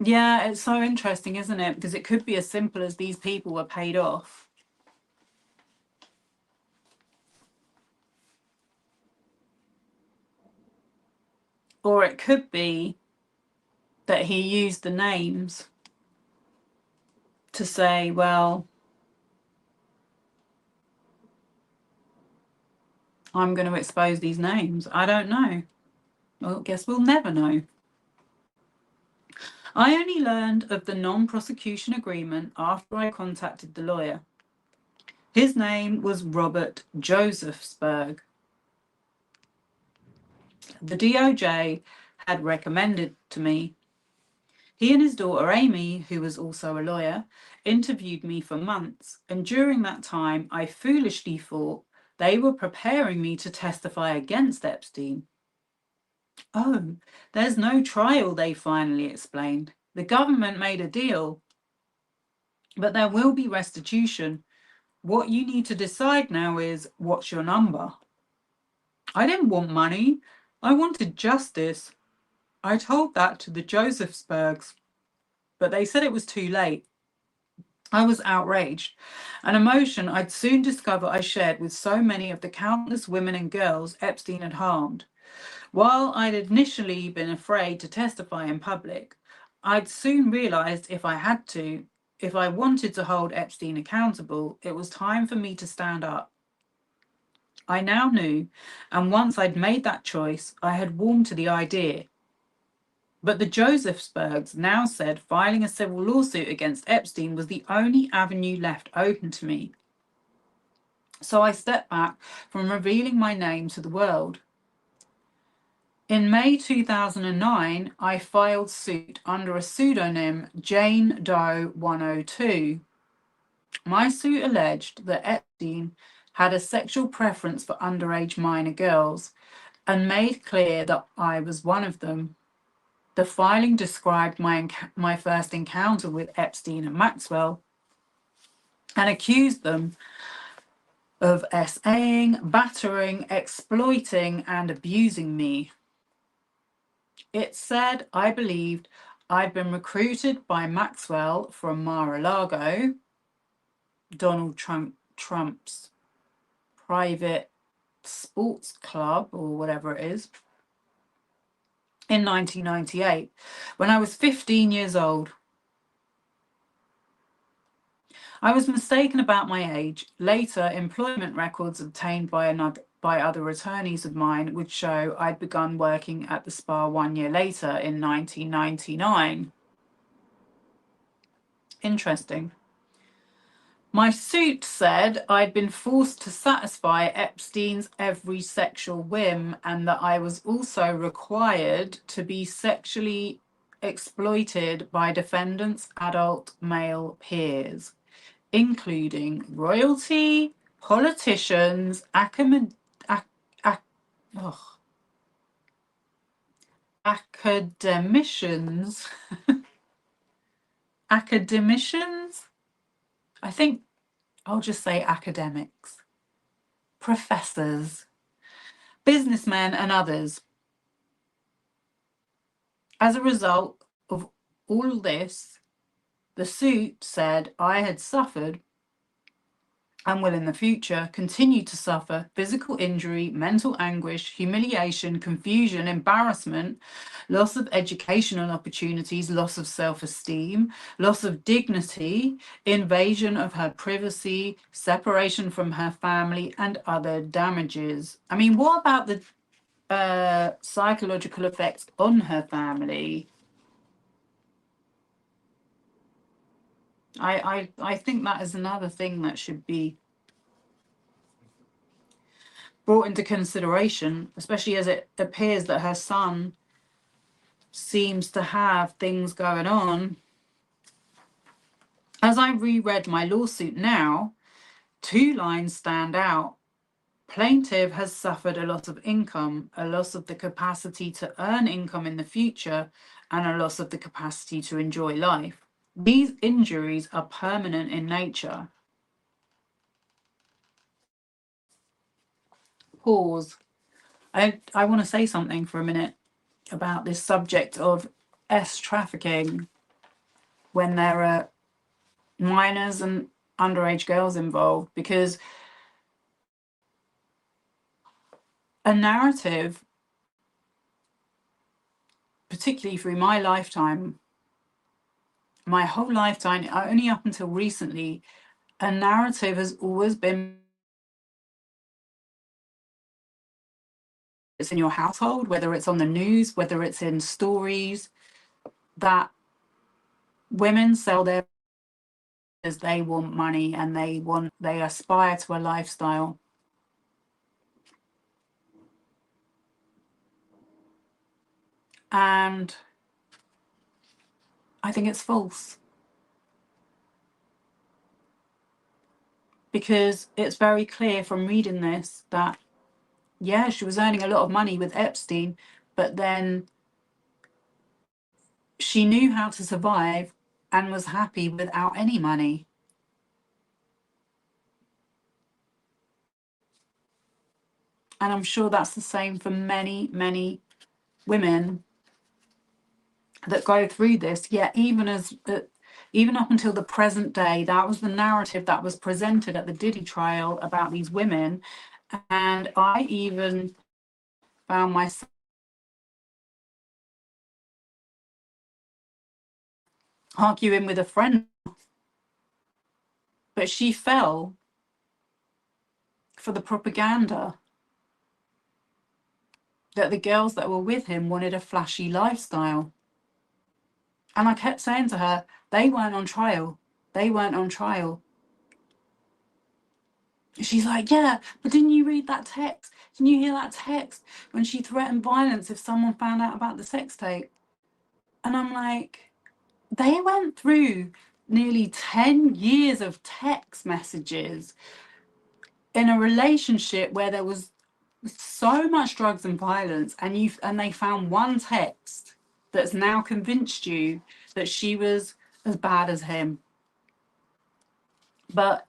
Yeah, it's so interesting, isn't it? Because it could be as simple as these people were paid off. Or it could be that he used the names to say, well, I'm going to expose these names. I don't know. Well, I guess we'll never know. I only learned of the non-prosecution agreement after I contacted the lawyer. His name was Robert Josephsberg. The DOJ had recommended to me. He and his daughter Amy, who was also a lawyer, interviewed me for months, and during that time I foolishly thought they were preparing me to testify against Epstein. Oh, there's no trial, they finally explained. The government made a deal, but there will be restitution. What you need to decide now is, what's your number? I didn't want money. I wanted justice. I told that to the Josephsbergs, but they said it was too late. I was outraged, an emotion I'd soon discover I shared with so many of the countless women and girls Epstein had harmed. While I'd initially been afraid to testify in public, I'd soon realized if I wanted to hold Epstein accountable, it was time for me to stand up. I now knew, and once I'd made that choice, I had warmed to the idea. But the Josephsbergs now said filing a civil lawsuit against Epstein was the only avenue left open to me. So I stepped back from revealing my name to the world. In May 2009, I filed suit under a pseudonym Jane Doe 102. My suit alleged that Epstein had a sexual preference for underage minor girls and made clear that I was one of them. The filing described my first encounter with Epstein and Maxwell and accused them of SAing, battering, exploiting, and abusing me. It said I believed I'd been recruited by Maxwell from Mar-a-Lago, Donald Trump's private sports club or whatever it is, in 1998 when I was 15 years old. I was mistaken about my age. Later, employment records obtained by other attorneys of mine would show I'd begun working at the spa 1 year later in 1999. Interesting. My suit said I'd been forced to satisfy Epstein's every sexual whim and that I was also required to be sexually exploited by defendants' adult male peers, including royalty, politicians, academicians. Academicians? I think I'll just say academics, professors, businessmen, and others. As a result of all this, the suit said I had suffered and will in the future continue to suffer physical injury, mental anguish, humiliation, confusion, embarrassment, loss of educational opportunities, loss of self-esteem, loss of dignity, invasion of her privacy, separation from her family, and other damages. I mean, what about the psychological effects on her family? I think that is another thing that should be brought into consideration, especially as it appears that her son seems to have things going on. As I reread my lawsuit now, two lines stand out. Plaintiff has suffered a loss of income, a loss of the capacity to earn income in the future, and a loss of the capacity to enjoy life. These injuries are permanent in nature. Pause. I want to say something for a minute about this subject of trafficking. when there are minors and underage girls involved, because a narrative, particularly through my lifetime, my whole lifetime, only up until recently, a narrative has always been, it's in your household, whether it's on the news, whether it's in stories, that women sell their as they want money and they aspire to a lifestyle. And I think it's false, because it's very clear from reading this that, yeah, she was earning a lot of money with Epstein, but then she knew how to survive and was happy without any money. And I'm sure that's the same for many, many women that go through this. Yet even up until the present day, that was the narrative that was presented at the Diddy trial about these women. And I even found myself arguing with a friend, but she fell for the propaganda that the girls that were with him wanted a flashy lifestyle. And I kept saying to her, they weren't on trial. They weren't on trial. She's like, yeah, but didn't you read that text? Didn't you hear that text when she threatened violence if someone found out about the sex tape? And I'm like, they went through nearly 10 years of text messages in a relationship where there was so much drugs and violence, and they found one text that's now convinced you that she was as bad as him. But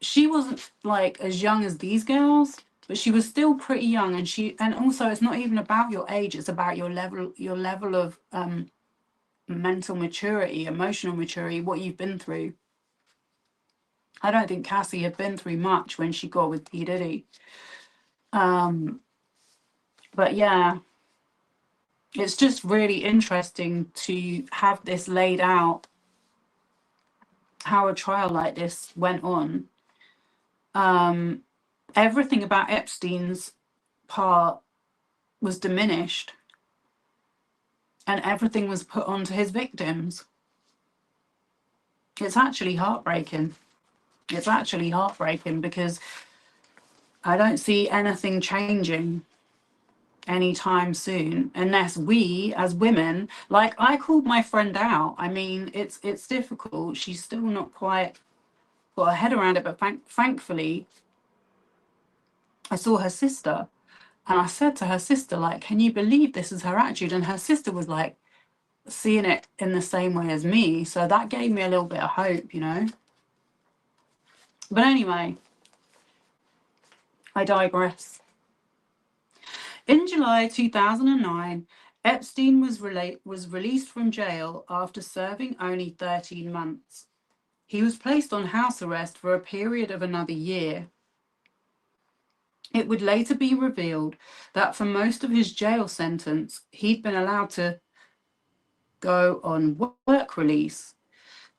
she wasn't like as young as these girls, but she was still pretty young. And also, it's not even about your age, it's about your level of mental maturity, emotional maturity, what you've been through. I don't think Cassie had been through much when she got with P. Diddy. But yeah, it's just really interesting to have this laid out, how a trial like this went on. Everything about Epstein's part was diminished, and everything was put onto his victims. It's actually heartbreaking. It's actually heartbreaking, because I don't see anything changing anytime soon, unless we as women, like, I called my friend out. I mean, it's difficult. She's still not quite got her head around it, but thankfully I saw her sister, and I said to her sister, like, can you believe this is her attitude? And her sister was like seeing it in the same way as me, so that gave me a little bit of hope, you know. But anyway, I digress. In July 2009, Epstein was released from jail after serving only 13 months. He was placed on house arrest for a period of another year. It would later be revealed that for most of his jail sentence, he'd been allowed to go on work release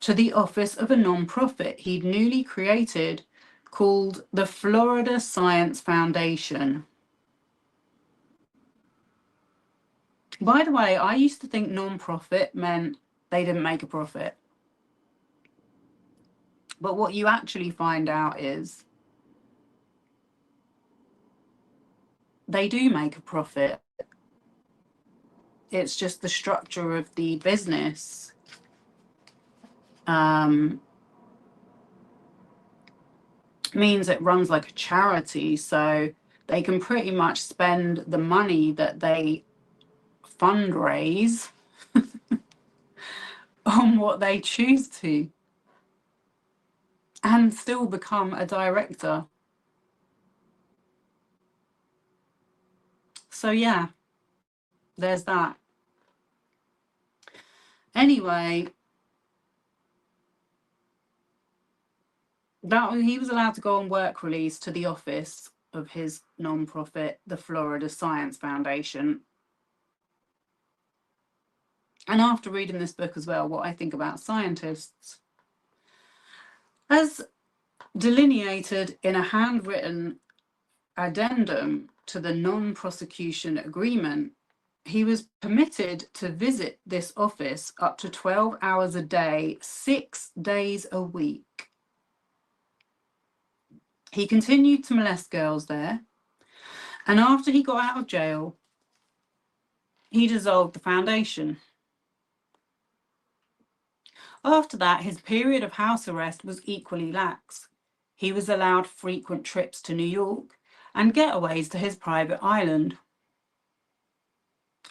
to the office of a non-profit he'd newly created called the Florida Science Foundation. By the way, I used to think non-profit meant they didn't make a profit. But what you actually find out is they do make a profit. It's just the structure of the business means it runs like a charity. So they can pretty much spend the money that they fundraise on what they choose to, and still become a director. So yeah, there's that. Anyway, he was allowed to go on work release to the office of his non-profit, the Florida Science Foundation. And after reading this book as well, what I think about scientists, as delineated in a handwritten addendum to the non-prosecution agreement, he was permitted to visit this office up to 12 hours a day, 6 days a week. He continued to molest girls there, and after he got out of jail, he dissolved the foundation. After that, his period of house arrest was equally lax. He was allowed frequent trips to New York and getaways to his private island.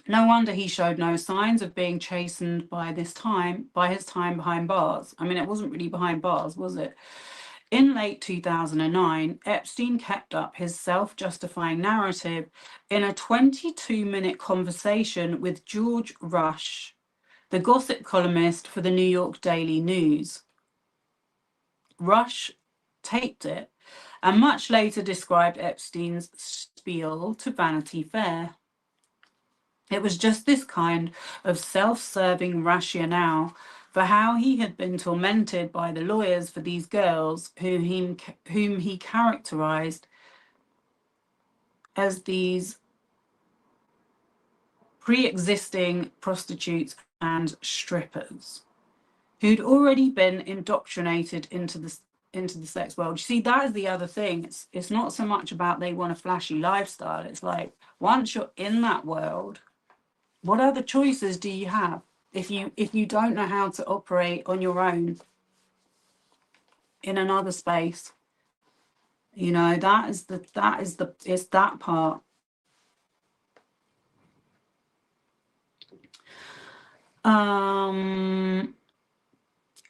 No wonder he showed no signs of being chastened by his time behind bars. I mean, it wasn't really behind bars, was it? In late 2009, Epstein kept up his self-justifying narrative in a 22-minute conversation with George Rush, the gossip columnist for the New York Daily News. Rush taped it and much later described Epstein's spiel to Vanity Fair. It was just this kind of self-serving rationale for how he had been tormented by the lawyers for these girls whom he characterized as these pre-existing prostitutes and strippers who'd already been indoctrinated into the sex world. You see, that is the other thing. It's not so much about they want a flashy lifestyle. It's like, once you're in that world, what other choices do you have if you don't know how to operate on your own in another space? You know, it's that part.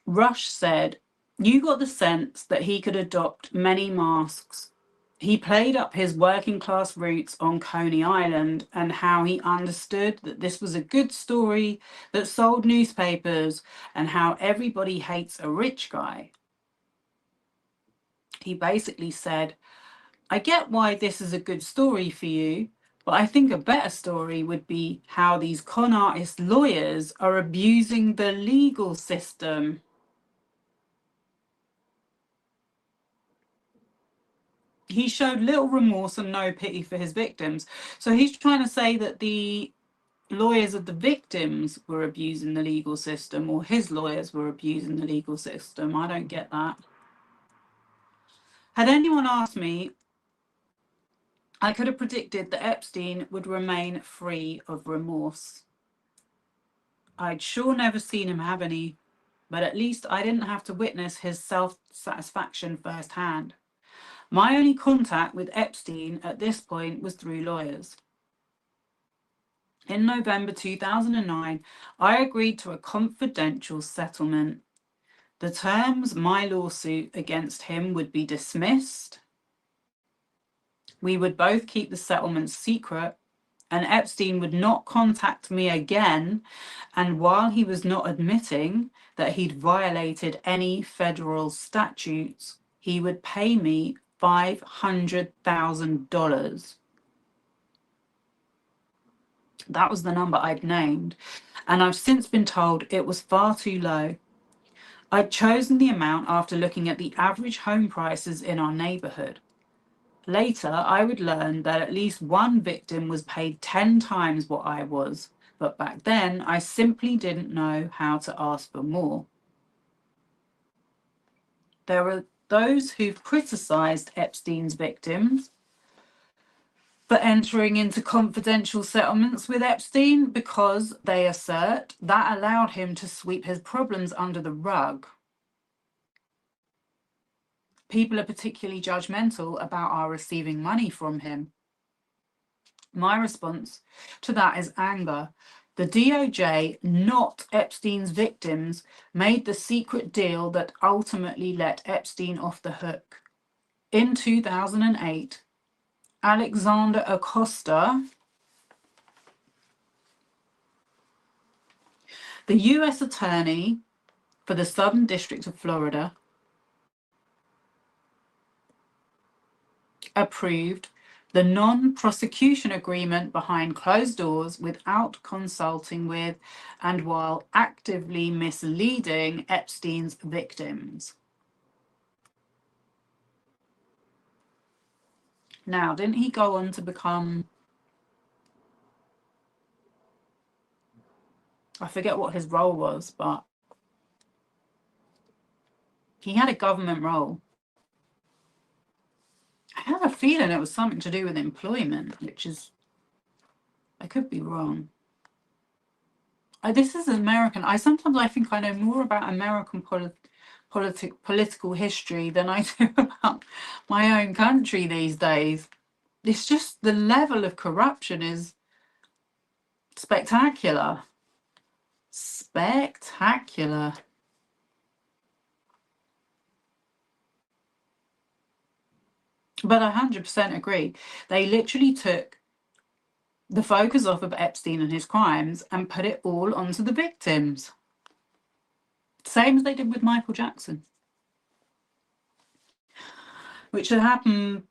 Rush said, you got the sense that he could adopt many masks. He played up his working class roots on Coney Island and how he understood that this was a good story that sold newspapers and how everybody hates a rich guy. He basically said, I get why this is a good story for you, but I think a better story would be how these con artist lawyers are abusing the legal system. He showed little remorse and no pity for his victims. So he's trying to say that the lawyers of the victims were abusing the legal system, or his lawyers were abusing the legal system. I don't get that. Had anyone asked me, I could have predicted that Epstein would remain free of remorse. I'd sure never seen him have any, but at least I didn't have to witness his self-satisfaction firsthand. My only contact with Epstein at this point was through lawyers. In November 2009, I agreed to a confidential settlement. The terms my lawsuit against him would be dismissed. We would both keep the settlement secret, and Epstein would not contact me again. And while he was not admitting that he'd violated any federal statutes, he would pay me $500,000. That was the number I'd named, and I've since been told it was far too low. I'd chosen the amount after looking at the average home prices in our neighborhood. Later, I would learn that at least one victim was paid 10 times what I was, but back then I simply didn't know how to ask for more. There are those who've criticized Epstein's victims for entering into confidential settlements with Epstein because they assert that allowed him to sweep his problems under the rug. People are particularly judgmental about our receiving money from him. My response to that is anger. The DOJ, not Epstein's victims, made the secret deal that ultimately let Epstein off the hook. In 2008, Alexander Acosta The U.S. Attorney for the Southern District of Florida approved the non-prosecution agreement behind closed doors without consulting with and while actively misleading Epstein's victims. Now, didn't he go on to become, I forget what his role was, but he had a government role. I have a feeling it was something to do with employment, which is, I could be wrong. This is American. I think I know more about American political history than I do about my own country these days. It's just the level of corruption is spectacular. Spectacular. But I 100% agree. They literally took the focus off of Epstein and his crimes and put it all onto the victims. Same as they did with Michael Jackson, which had happened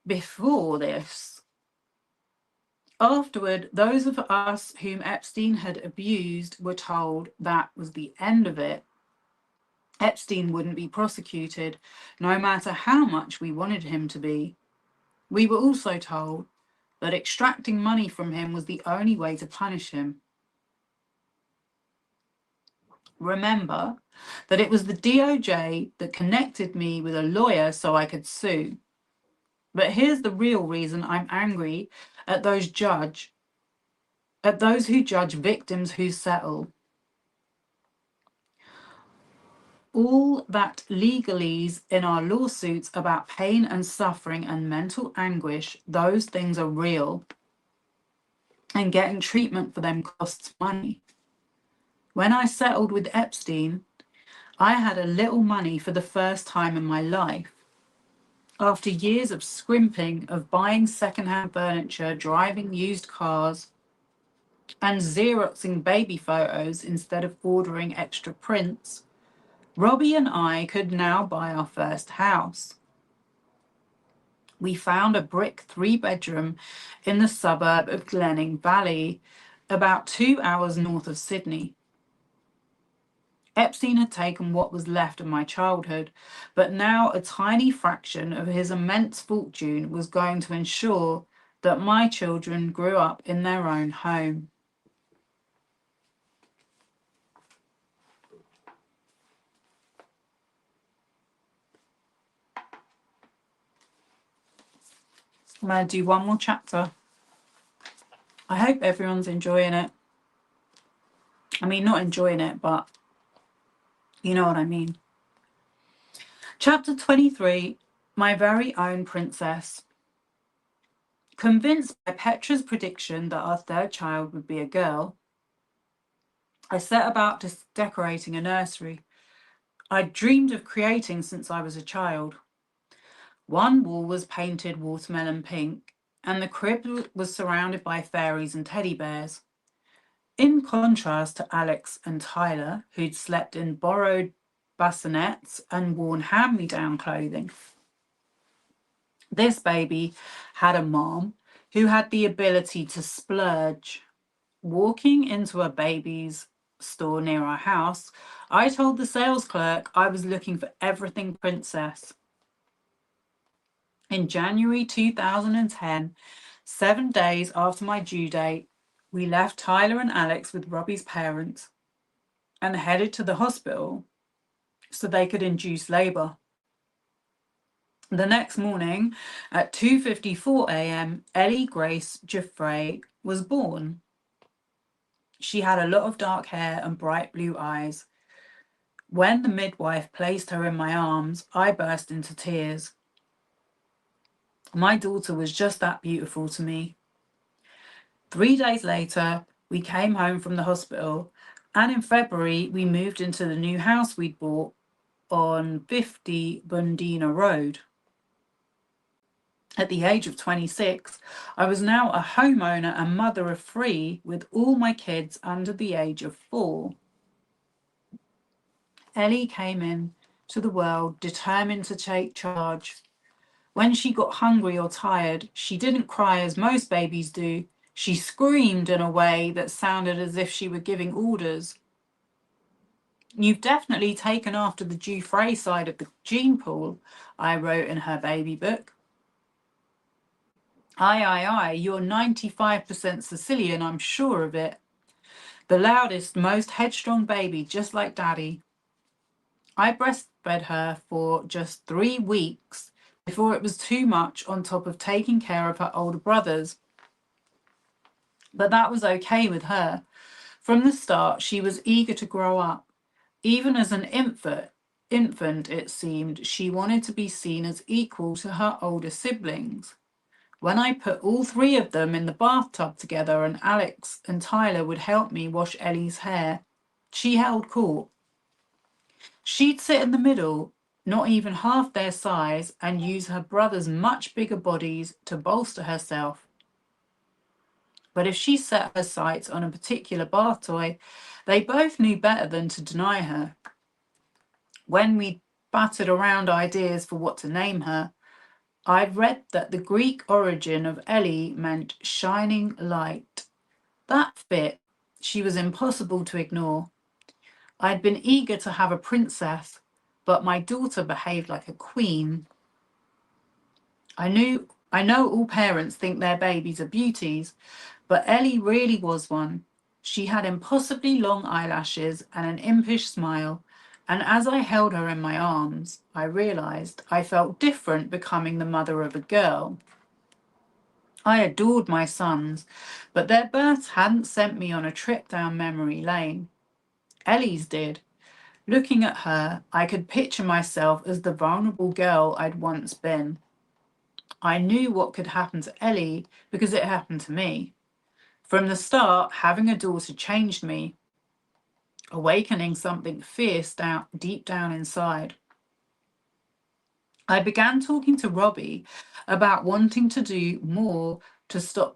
before this. Afterward, those of us whom Epstein had abused were told that was the end of it. Epstein wouldn't be prosecuted, no matter how much we wanted him to be. We were also told that extracting money from him was the only way to punish him. Remember that it was the DOJ that connected me with a lawyer so I could sue. But here's the real reason I'm angry at those who judge victims who settle. All that legalese in our lawsuits about pain and suffering and mental anguish, those things are real. And getting treatment for them costs money. When I settled with Epstein, I had a little money for the first time in my life. After years of scrimping, of buying secondhand furniture, driving used cars, and Xeroxing baby photos instead of ordering extra prints, Robbie and I could now buy our first house. We found a brick 3-bedroom in the suburb of Glenning Valley, about 2 hours north of Sydney. Epstein had taken what was left of my childhood, but now a tiny fraction of his immense fortune was going to ensure that my children grew up in their own home. I'm going to do one more chapter. I hope everyone's enjoying it. I mean, not enjoying it, but you know what I mean. Chapter 23, My Very Own Princess. Convinced by Petra's prediction that our third child would be a girl, I set about decorating a nursery I'd dreamed of creating since I was a child. One wall was painted watermelon pink, and the crib was surrounded by fairies and teddy bears. In contrast to Alex and Tyler, who'd slept in borrowed bassinets and worn hand-me-down clothing. This baby had a mom who had the ability to splurge. Walking into a baby's store near our house, I told the sales clerk I was looking for everything princess. In January 2010, 7 days after my due date, we left Tyler and Alex with Robbie's parents and headed to the hospital so they could induce labor. The next morning at 2:54 a.m., Ellie Grace Guiffre was born. She had a lot of dark hair and bright blue eyes. When the midwife placed her in my arms, I burst into tears. My daughter was just that beautiful to me. 3 days later, we came home from the hospital, and in February, we moved into the new house we'd bought on 50 Bundina Road. At the age of 26, I was now a homeowner and mother of 3 with all my kids under the age of 4. Ellie came in to the world determined to take charge. When she got hungry or tired, she didn't cry as most babies do. She screamed in a way that sounded as if she were giving orders. You've definitely taken after the Guiffre side of the gene pool, I wrote in her baby book. Aye, you're 95% Sicilian, I'm sure of it. The loudest, most headstrong baby, just like Daddy. I breastfed her for just 3 weeks before it was too much on top of taking care of her older brothers. But that was okay with her. From the start, she was eager to grow up. Even as an infant, it seemed, she wanted to be seen as equal to her older siblings. When I put all 3 of them in the bathtub together and Alex and Tyler would help me wash Ellie's hair, she held court. She'd sit in the middle, not even half their size, and use her brothers' much bigger bodies to bolster herself. But if she set her sights on a particular bath toy, they both knew better than to deny her. When we battered around ideas for what to name her, I'd read that the Greek origin of Ellie meant shining light. That fit. She was impossible to ignore. I'd been eager to have a princess, but my daughter behaved like a queen. I know all parents think their babies are beauties, but Ellie really was one. She had impossibly long eyelashes and an impish smile, and as I held her in my arms, I realized I felt different becoming the mother of a girl. I adored my sons, but their births hadn't sent me on a trip down memory lane. Ellie's did. Looking at her, I could picture myself as the vulnerable girl I'd once been. I knew what could happen to Ellie because it happened to me. From the start, having a daughter changed me, awakening something fierce deep down inside. I began talking to Robbie about wanting to do more to stop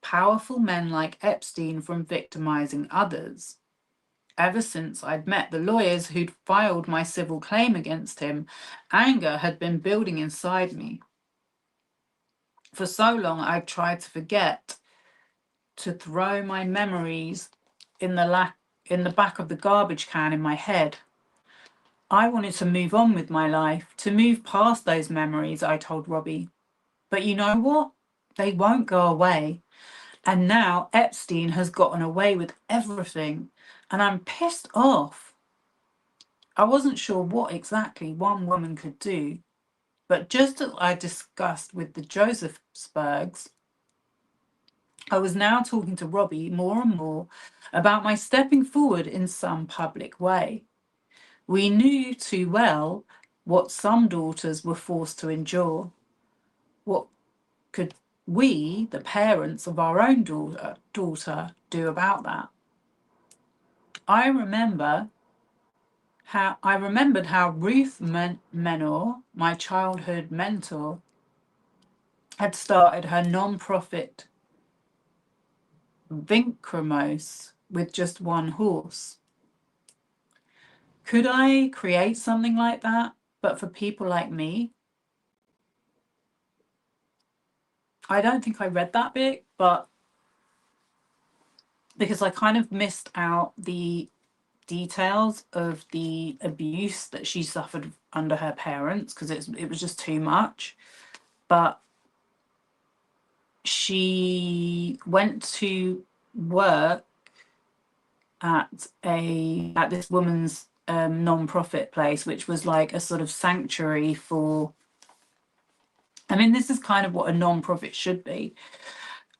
powerful men like Epstein from victimizing others. Ever since I'd met the lawyers who'd filed my civil claim against him, anger had been building inside me. For so long, I'd tried to forget, to throw my memories in the back of the garbage can in my head. I wanted to move on with my life, to move past those memories, I told Robbie. But you know what? They won't go away. And now Epstein has gotten away with everything, and I'm pissed off. I wasn't sure what exactly one woman could do, but just as I discussed with the Josephsbergs, I was now talking to Robbie more and more about my stepping forward in some public way. We knew too well what some daughters were forced to endure. What could we, the parents of our own daughter, do about that? I remembered how Ruth Menor, my childhood mentor, had started her non-profit Vincromos with just one horse. Could I create something like that, but for people like me? I don't think I read that bit, but because I kind of missed out the details of the abuse that she suffered under her parents, because it was just too much. But she went to work at this woman's non-profit place, which was like a sort of sanctuary for, I mean, this is kind of what a non-profit should be,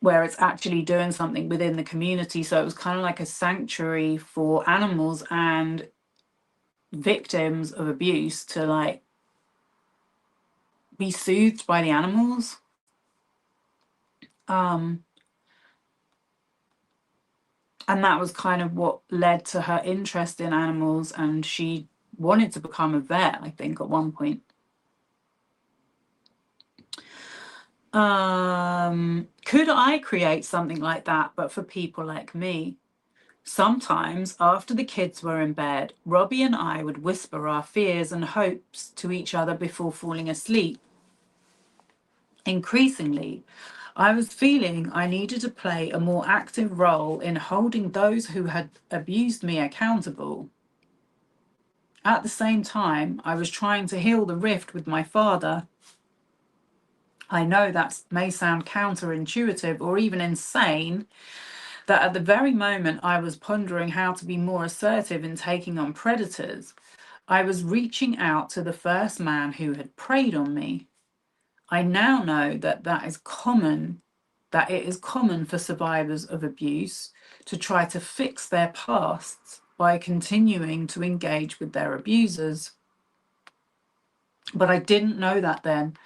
where it's actually doing something within the community. So it was kind of like a sanctuary for animals and victims of abuse to like be soothed by the animals. And that was kind of what led to her interest in animals, and she wanted to become a vet, I think, at one point. Could I create something like that, but for people like me? Sometimes, after the kids were in bed, Robbie and I would whisper our fears and hopes to each other before falling asleep. Increasingly, I was feeling I needed to play a more active role in holding those who had abused me accountable. At the same time, I was trying to heal the rift with my father. I know that may sound counterintuitive or even insane, that at the very moment I was pondering how to be more assertive in taking on predators, I was reaching out to the first man who had preyed on me. I now know that it is common for survivors of abuse to try to fix their pasts by continuing to engage with their abusers. But I didn't know that then.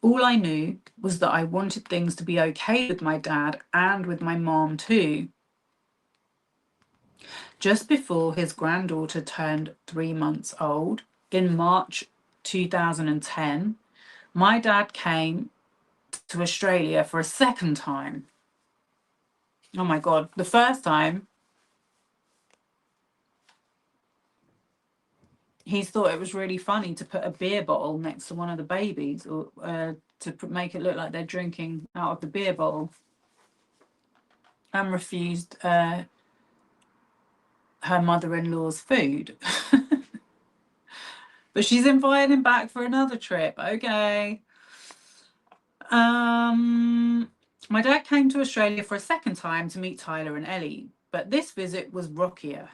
All I knew was that I wanted things to be okay with my dad and with my mom too. Just before his granddaughter turned 3 months old, in March 2010, my dad came to Australia for a second time. Oh my God, the first time he thought it was really funny to put a beer bottle next to one of the babies, or to make it look like they're drinking out of the beer bottle, and refused her mother-in-law's food. But she's invited him back for another trip. Okay. My dad came to Australia for a second time to meet Tyler and Ellie, but this visit was rockier.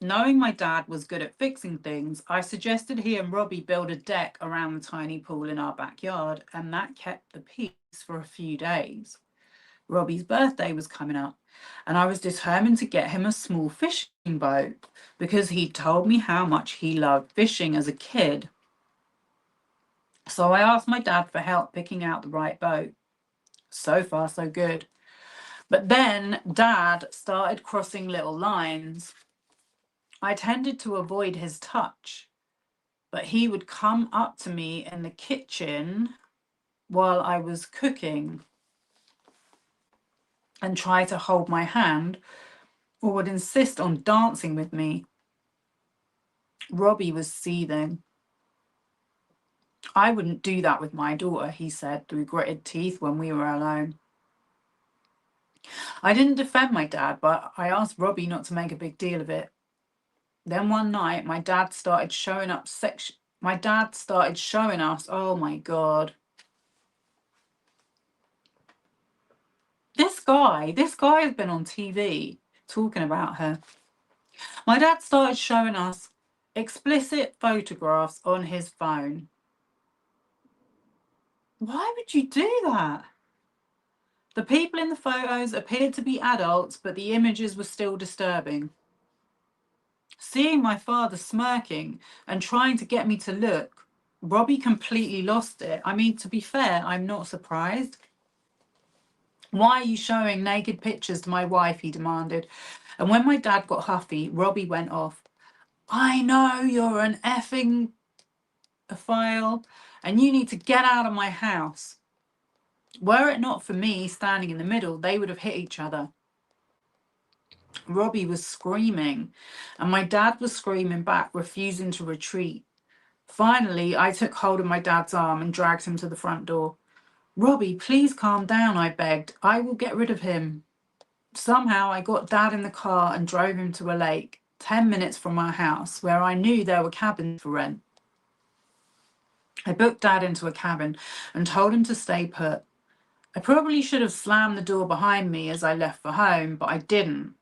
Knowing my dad was good at fixing things, I suggested he and Robbie build a deck around the tiny pool in our backyard, and that kept the peace for a few days. Robbie's birthday was coming up, and I was determined to get him a small fishing boat because he told me how much he loved fishing as a kid. So I asked my dad for help picking out the right boat. So far, so good. But then Dad started crossing little lines. I tended to avoid his touch, but he would come up to me in the kitchen while I was cooking and try to hold my hand, or would insist on dancing with me. Robbie was seething. I wouldn't do that with my daughter, he said through gritted teeth when we were alone. I didn't defend my dad, but I asked Robbie not to make a big deal of it. Then one night, my dad started showing us, oh my God. This guy has been on TV talking about her. My dad started showing us explicit photographs on his phone. Why would you do that? The people in the photos appeared to be adults, but the images were still disturbing. Seeing my father smirking and trying to get me to look, Robbie completely lost it. I mean, to be fair, I'm not surprised. Why are you showing naked pictures to my wife? He demanded. And when my dad got huffy, Robbie went off. I know you're an effing file and you need to get out of my house. Were it not for me standing in the middle, they would have hit each other. Robbie was screaming, and my dad was screaming back, refusing to retreat. Finally, I took hold of my dad's arm and dragged him to the front door. Robbie, please calm down, I begged. I will get rid of him. Somehow I got Dad in the car and drove him to a lake, 10 minutes from our house, where I knew there were cabins for rent. I booked Dad into a cabin and told him to stay put. I probably should have slammed the door behind me as I left for home, but I didn't.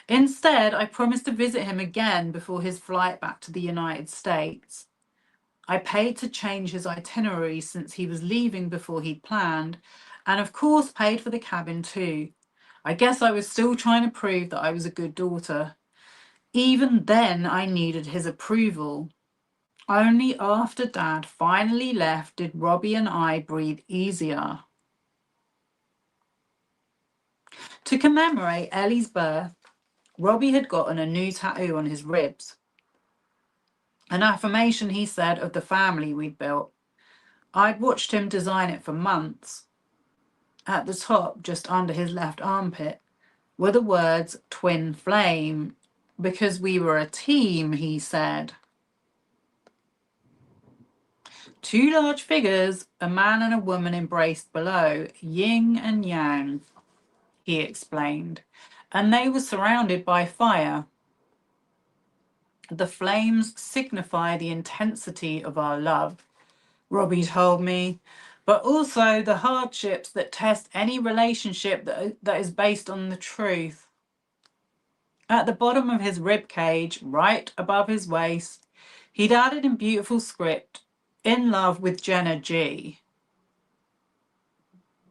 Instead, I promised to visit him again before his flight back to the United States. I paid to change his itinerary since he was leaving before he'd planned, and of course paid for the cabin too. I guess I was still trying to prove that I was a good daughter. Even then, I needed his approval. Only after Dad finally left did Robbie and I breathe easier. To commemorate Ellie's birth, Robbie had gotten a new tattoo on his ribs. An affirmation, he said, of the family we'd built. I'd watched him design it for months. At the top, just under his left armpit, were the words twin flame. Because we were a team, he said. Two large figures, a man and a woman, embraced below, yin and yang, he explained, and they were surrounded by fire. The flames signify the intensity of our love, Robbie told me, but also the hardships that test any relationship that is based on the truth. At the bottom of his rib cage, right above his waist, he'd added in beautiful script, "In love with Jenna G."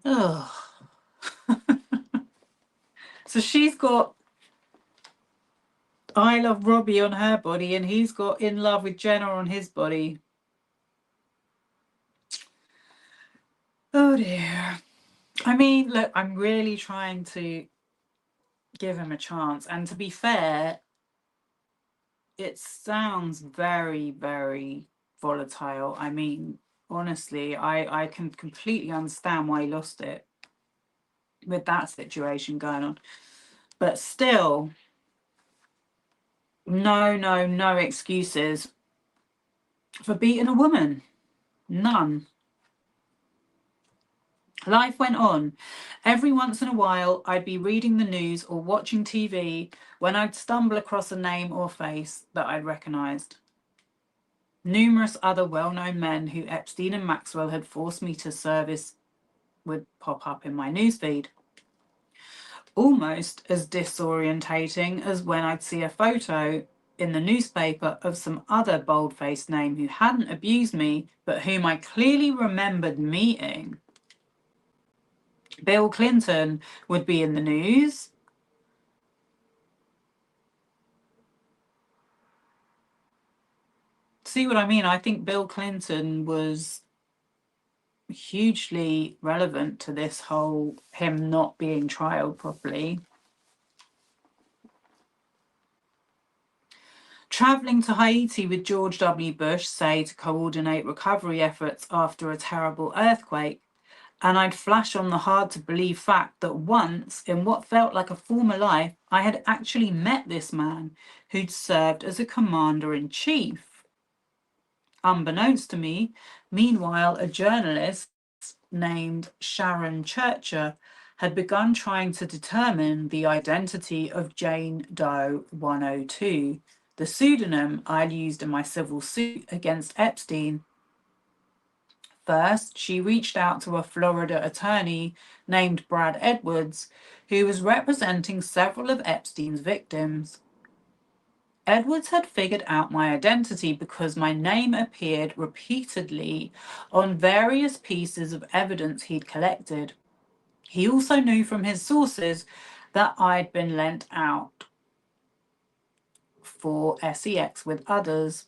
Ugh. So she's got "I love Robbie" on her body, and he's got "In love with Jenna" on his body. Oh dear. I mean, look, I'm really trying to give him a chance. And to be fair, it sounds very, very volatile. I mean, honestly, I can completely understand why he lost it with that situation going on. But still, no excuses for beating a woman. None. Life went on. Every once in a while, I'd be reading the news or watching TV when I'd stumble across a name or face that I'd recognised. Numerous other well-known men who Epstein and Maxwell had forced me to service would pop up in my newsfeed. Almost as disorientating as when I'd see a photo in the newspaper of some other bold-faced name who hadn't abused me, but whom I clearly remembered meeting. Bill Clinton would be in the news. See what I mean? I think Bill Clinton was hugely relevant to this whole him not being trialed properly. Travelling to Haiti with George W. Bush, say, to coordinate recovery efforts after a terrible earthquake, and I'd flash on the hard-to-believe fact that once, in what felt like a former life, I had actually met this man who'd served as a commander-in-chief. Unbeknownst to me, meanwhile, a journalist named Sharon Churcher had begun trying to determine the identity of Jane Doe 102, the pseudonym I'd used in my civil suit against Epstein. First, she reached out to a Florida attorney named Brad Edwards, who was representing several of Epstein's victims. Edwards had figured out my identity because my name appeared repeatedly on various pieces of evidence he'd collected. He also knew from his sources that I'd been lent out for sex with others.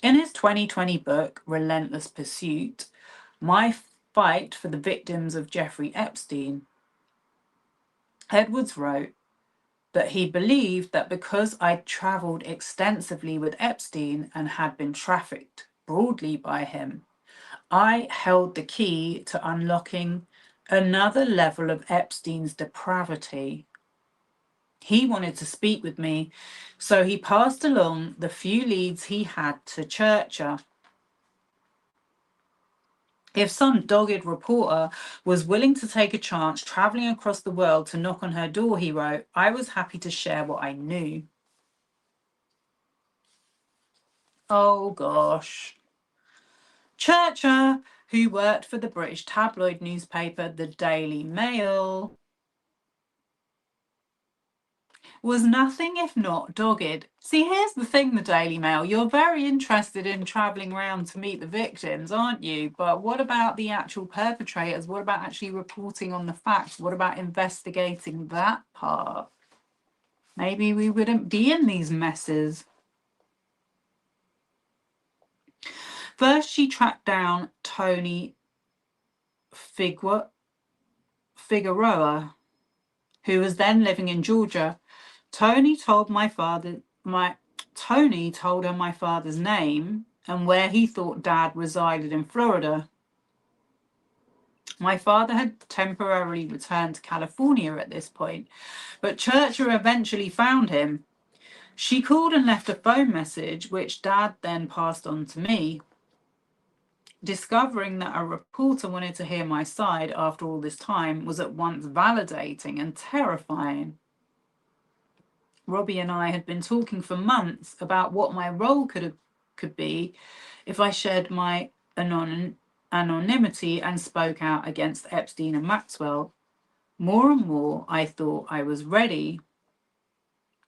In his 2020 book, Relentless Pursuit, My Fight for the Victims of Jeffrey Epstein, Edwards wrote that he believed that because I'd travelled extensively with Epstein and had been trafficked broadly by him, I held the key to unlocking another level of Epstein's depravity. He wanted to speak with me, so he passed along the few leads he had to Churcher. If some dogged reporter was willing to take a chance travelling across the world to knock on her door, he wrote, I was happy to share what I knew. Oh gosh. Churcher, who worked for the British tabloid newspaper The Daily Mail, was nothing if not dogged. See, here's the thing, the Daily Mail, you're very interested in travelling around to meet the victims, aren't you? But what about the actual perpetrators? What about actually reporting on the facts? What about investigating that part? Maybe we wouldn't be in these messes. First, she tracked down Tony Figueroa, who was then living in Georgia. Tony told her my father's name and where he thought Dad resided in Florida. My father had temporarily returned to California at this point, but Churcher eventually found him. She called and left a phone message, which Dad then passed on to me. Discovering that a reporter wanted to hear my side after all this time was at once validating and terrifying. Robbie and I had been talking for months about what my role could be if I shared my anonymity and spoke out against Epstein and Maxwell. More and more, I thought I was ready.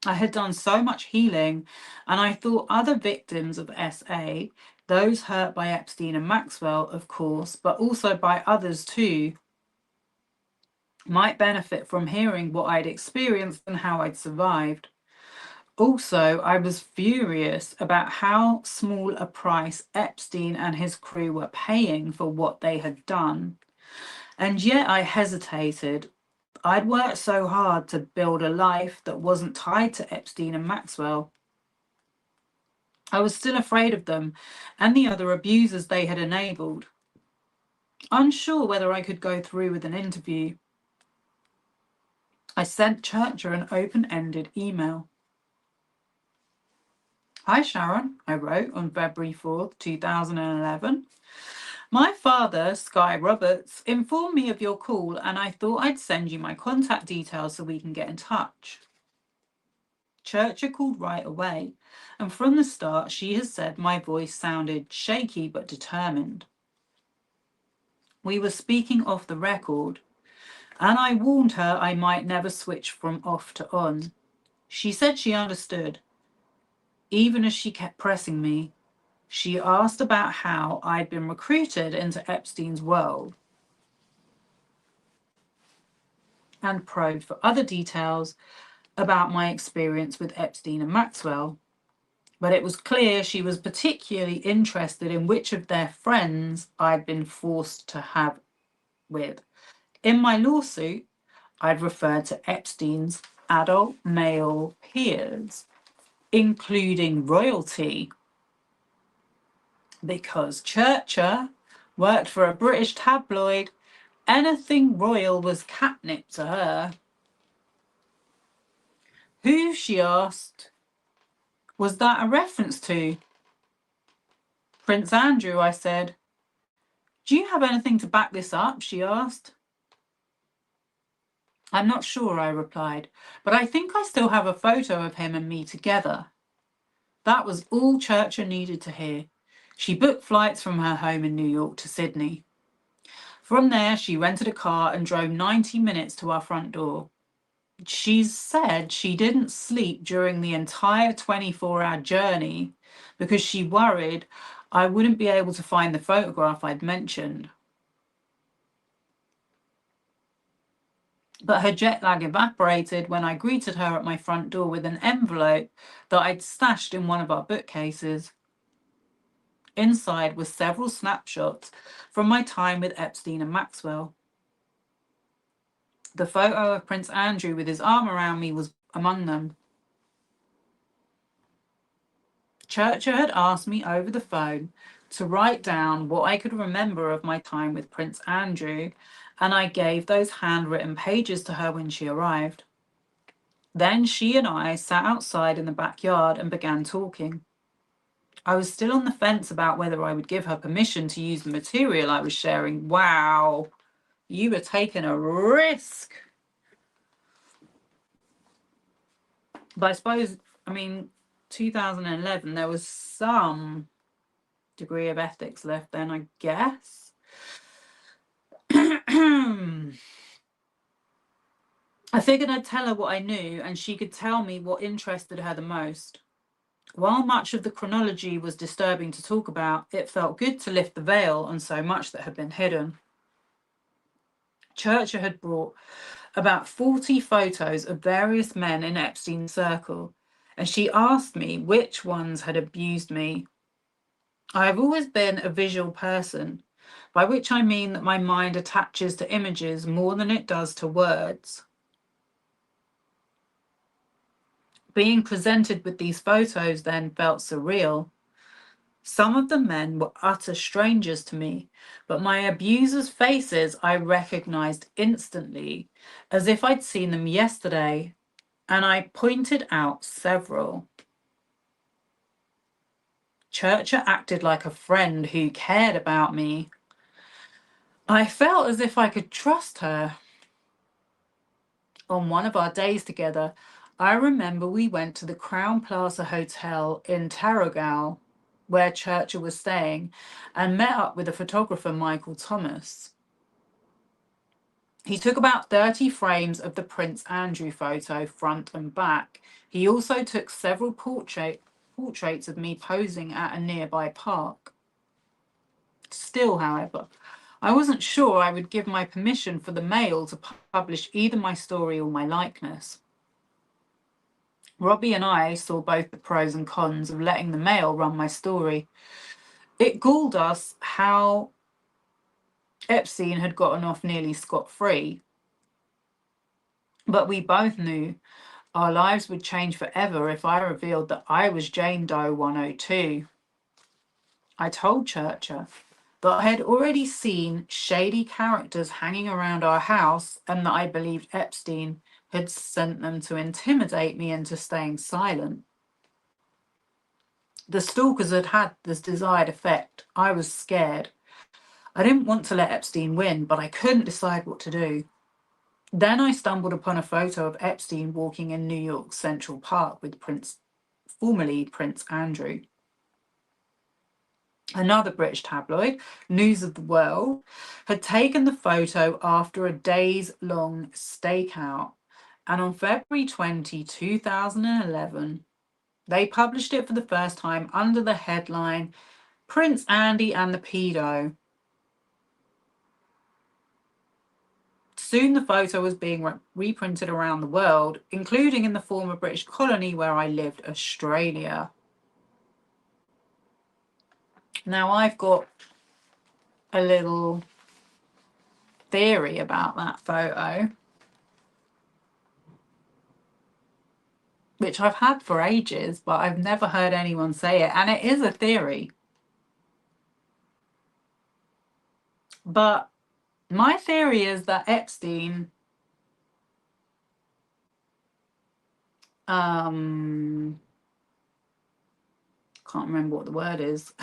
I had done so much healing, and I thought other victims of SA, those hurt by Epstein and Maxwell, of course, but also by others too, might benefit from hearing what I'd experienced and how I'd survived. Also, I was furious about how small a price Epstein and his crew were paying for what they had done. And yet I hesitated. I'd worked so hard to build a life that wasn't tied to Epstein and Maxwell. I was still afraid of them and the other abusers they had enabled. Unsure whether I could go through with an interview, I sent Churcher an open-ended email. Hi Sharon, I wrote on February 4th, 2011. My father, Sky Roberts, informed me of your call and I thought I'd send you my contact details so we can get in touch. Churcher called right away, and from the start she has said my voice sounded shaky but determined. We were speaking off the record, and I warned her I might never switch from off to on. She said she understood. Even as she kept pressing me, she asked about how I'd been recruited into Epstein's world and probed for other details about my experience with Epstein and Maxwell. But it was clear she was particularly interested in which of their friends I'd been forced to have with. In my lawsuit, I'd referred to Epstein's adult male peers, including royalty, because Churcher worked for a British tabloid. Anything royal was catnip to her. Who, she asked, was that a reference to? Prince Andrew, I said. Do you have anything to back this up? She asked. I'm not sure, I replied, but I think I still have a photo of him and me together. That was all Churcher needed to hear. She booked flights from her home in New York to Sydney. From there, she rented a car and drove 90 minutes to our front door. She said she didn't sleep during the entire 24-hour journey because she worried I wouldn't be able to find the photograph I'd mentioned. But her jet lag evaporated when I greeted her at my front door with an envelope that I'd stashed in one of our bookcases. Inside were several snapshots from my time with Epstein and Maxwell. The photo of Prince Andrew with his arm around me was among them. Churcher had asked me over the phone to write down what I could remember of my time with Prince Andrew, and I gave those handwritten pages to her when she arrived. Then she and I sat outside in the backyard and began talking. I was still on the fence about whether I would give her permission to use the material I was sharing. Wow, you were taking a risk. But I suppose, 2011, there was some degree of ethics left then, I guess. I figured I'd tell her what I knew and she could tell me what interested her the most. While much of the chronology was disturbing to talk about, it felt good to lift the veil on so much that had been hidden. Churcher had brought about 40 photos of various men in Epstein's circle, and she asked me which ones had abused me. I've always been a visual person, by which I mean that my mind attaches to images more than it does to words. Being presented with these photos then felt surreal. Some of the men were utter strangers to me, but my abusers' faces I recognized instantly, as if I'd seen them yesterday, and I pointed out several. Churcher acted like a friend who cared about me. I felt as if I could trust her. On one of our days together, I remember we went to the Crown Plaza Hotel in Tarragou, where Churcher was staying, and met up with the photographer Michael Thomas. He took about 30 frames of the Prince Andrew photo, front and back. He also took several portraits of me posing at a nearby park. Still, however, I wasn't sure I would give my permission for the Mail to publish either my story or my likeness. Robbie and I saw both the pros and cons of letting the Mail run my story. It galled us how Epstein had gotten off nearly scot-free, but we both knew our lives would change forever if I revealed that I was Jane Doe 102. I told Churcher that I had already seen shady characters hanging around our house and that I believed Epstein had sent them to intimidate me into staying silent. The stalkers had had this desired effect. I was scared. I didn't want to let Epstein win, but I couldn't decide what to do. Then I stumbled upon a photo of Epstein walking in New York's Central Park with formerly Prince Andrew. Another British tabloid, News of the World, had taken the photo after a days-long stakeout, and on February 20, 2011, they published it for the first time under the headline, Prince Andy and the Pedo. Soon the photo was being reprinted around the world, including in the former British colony where I lived, Australia. Now I've got a little theory about that photo, which I've had for ages, but I've never heard anyone say it, and it is a theory. But my theory is that Epstein can't remember what the word is.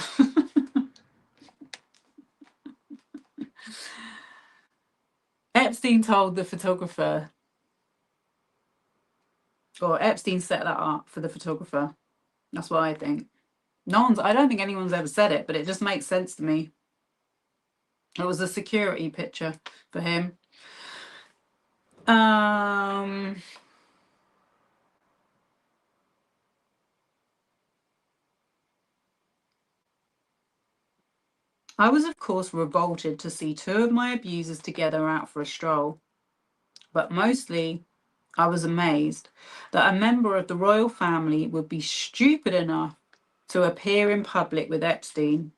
Epstein told the photographer, or Epstein set that up for the photographer. That's what I think. I don't think anyone's ever said it, but it just makes sense to me. It was a security picture for him. I was, of course, revolted to see two of my abusers together out for a stroll, but mostly I was amazed that a member of the royal family would be stupid enough to appear in public with Epstein.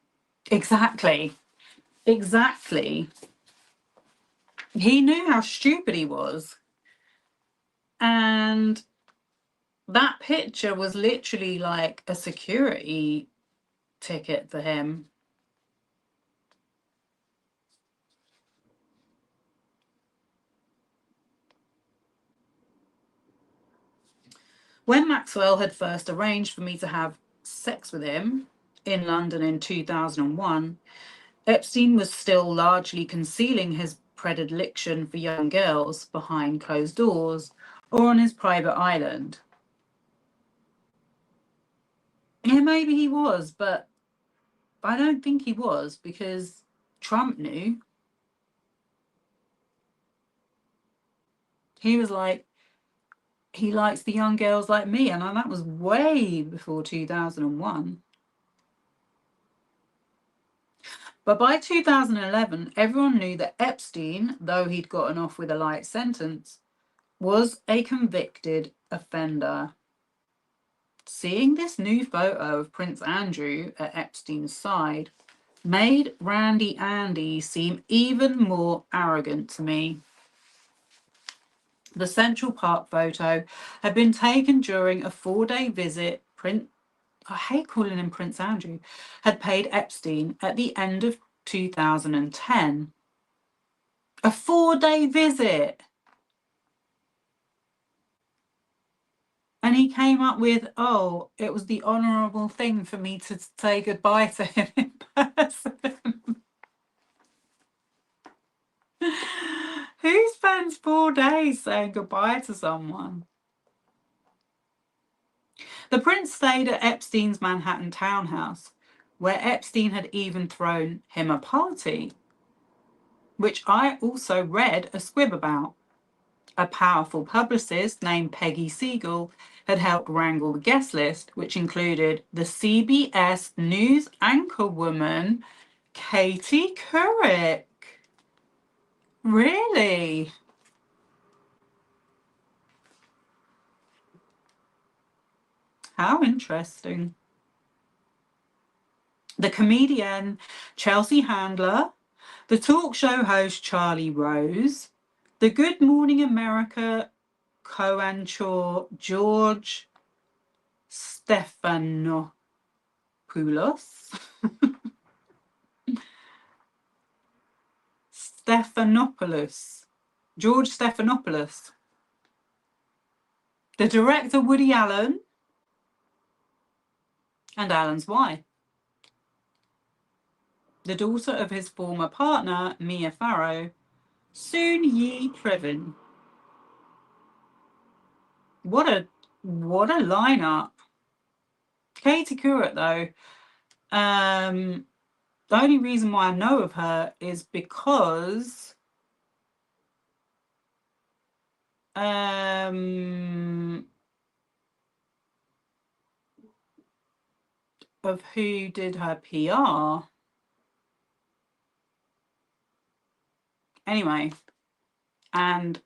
Exactly. He knew how stupid he was. And that picture was literally like a security ticket for him. When Maxwell had first arranged for me to have sex with him in London in 2001, Epstein was still largely concealing his predilection for young girls behind closed doors or on his private island. Yeah, maybe he was, but I don't think he was, because Trump knew. He was like, he likes the young girls like me, and that was way before 2001. But by 2011, everyone knew that Epstein, though he'd gotten off with a light sentence, was a convicted offender. Seeing this new photo of Prince Andrew at Epstein's side made Randy Andy seem even more arrogant to me. The Central Park photo had been taken during a 4-day visit I hate calling him Prince Andrew, had paid Epstein at the end of 2010. A 4-day visit. And he came up with, oh, it was the honourable thing for me to say goodbye to him in person. Who spends 4 days saying goodbye to someone? The prince stayed at Epstein's Manhattan townhouse, where Epstein had even thrown him a party, which I also read a squib about. A powerful publicist named Peggy Siegel had helped wrangle the guest list, which included the CBS News anchorwoman Katie Couric. Really? How interesting. The comedian Chelsea Handler, the talk show host Charlie Rose, the Good Morning America co-anchor George Stephanopoulos, George Stephanopoulos, the director Woody Allen, and Allen's wife, the daughter of his former partner Mia Farrow, Soon Yi Previn. What a lineup. Katie Couric, though, the only reason why I know of her is because of who did her PR. Anyway, and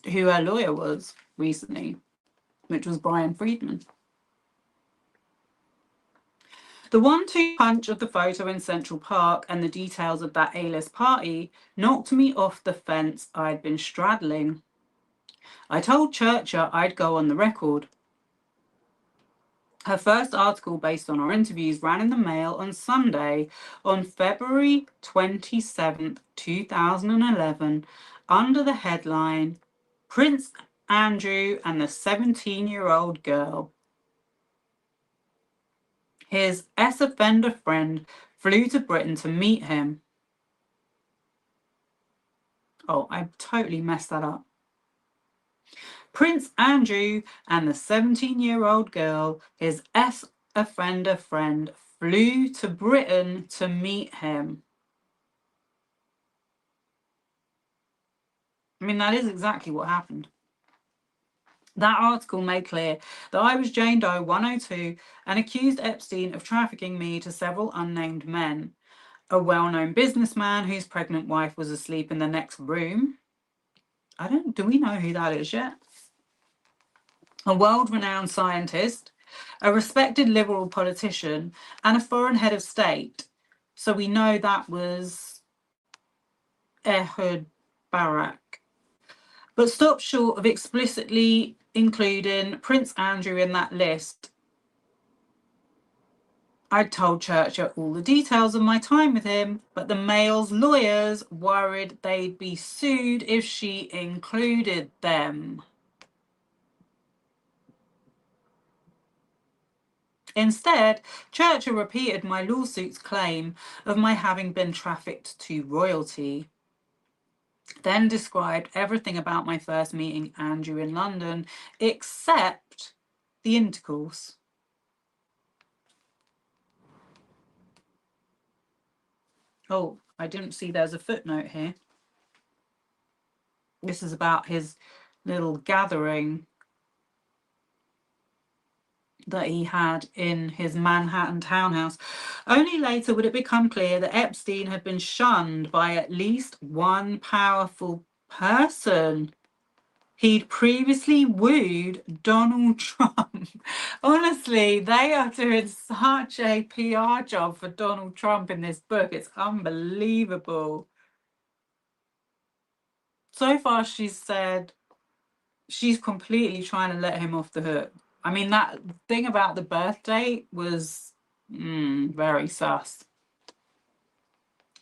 who her lawyer was recently, which was Brian Friedman. The 1-2 punch of the photo in Central Park and the details of that A-list party knocked me off the fence I'd been straddling. I told Churcher I'd go on the record. Her first article, based on our interviews, ran in the Mail on Sunday, on February 27th, 2011, under the headline, Prince Andrew and the 17-year-old girl. His ex-offender friend flew to Britain to meet him. Oh, I totally messed that up. Prince Andrew and the 17-year-old girl, his ex-offender friend, flew to Britain to meet him. I mean, that is exactly what happened. That article made clear that I was Jane Doe 102 and accused Epstein of trafficking me to several unnamed men. A well-known businessman whose pregnant wife was asleep in the next room. Do we know who that is yet? A world-renowned scientist, a respected liberal politician, and a foreign head of state. So we know that was Ehud Barak. But stopped short of explicitly including Prince Andrew in that list. I told Churcher all the details of my time with him, but the Mail's lawyers worried they'd be sued if she included them. Instead, Churcher repeated my lawsuit's claim of my having been trafficked to royalty, then described everything about my first meeting Andrew in London, except the intercourse. Oh, I didn't see there's a footnote here. This is about his little gathering that he had in his Manhattan townhouse. Only later would it become clear that Epstein had been shunned by at least one powerful person. He'd previously wooed Donald Trump. Honestly, they are doing such a PR job for Donald Trump in this book. It's unbelievable. So far, she's said she's completely trying to let him off the hook. I mean, that thing about the birth date was very sus.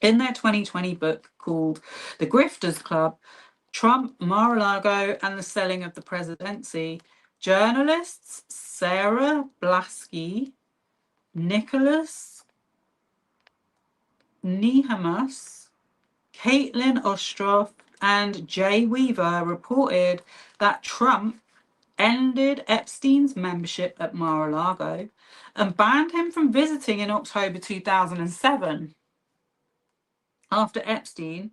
In their 2020 book called The Grifters Club, Trump, Mar-a-Lago, and the Selling of the Presidency, journalists Sarah Blasky, Nicholas Nehamas, Caitlin Ostroff, and Jay Weaver reported that Trump ended Epstein's membership at Mar-a-Lago and banned him from visiting in October 2007 after Epstein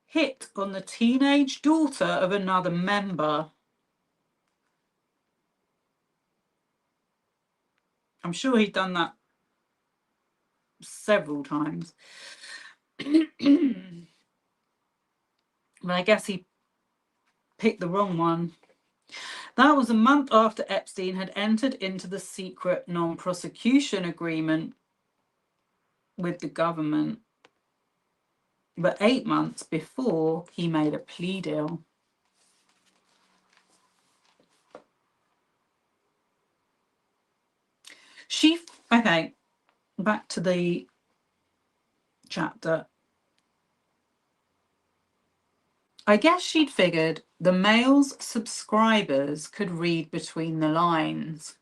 hit on the teenage daughter of another member. I'm sure he'd done that several times. But I guess he picked the wrong one. That was a month after Epstein had entered into the secret non-prosecution agreement with the government, but 8 months before he made a plea deal. Okay, back to the chapter. I guess she'd figured the Mail's subscribers could read between the lines.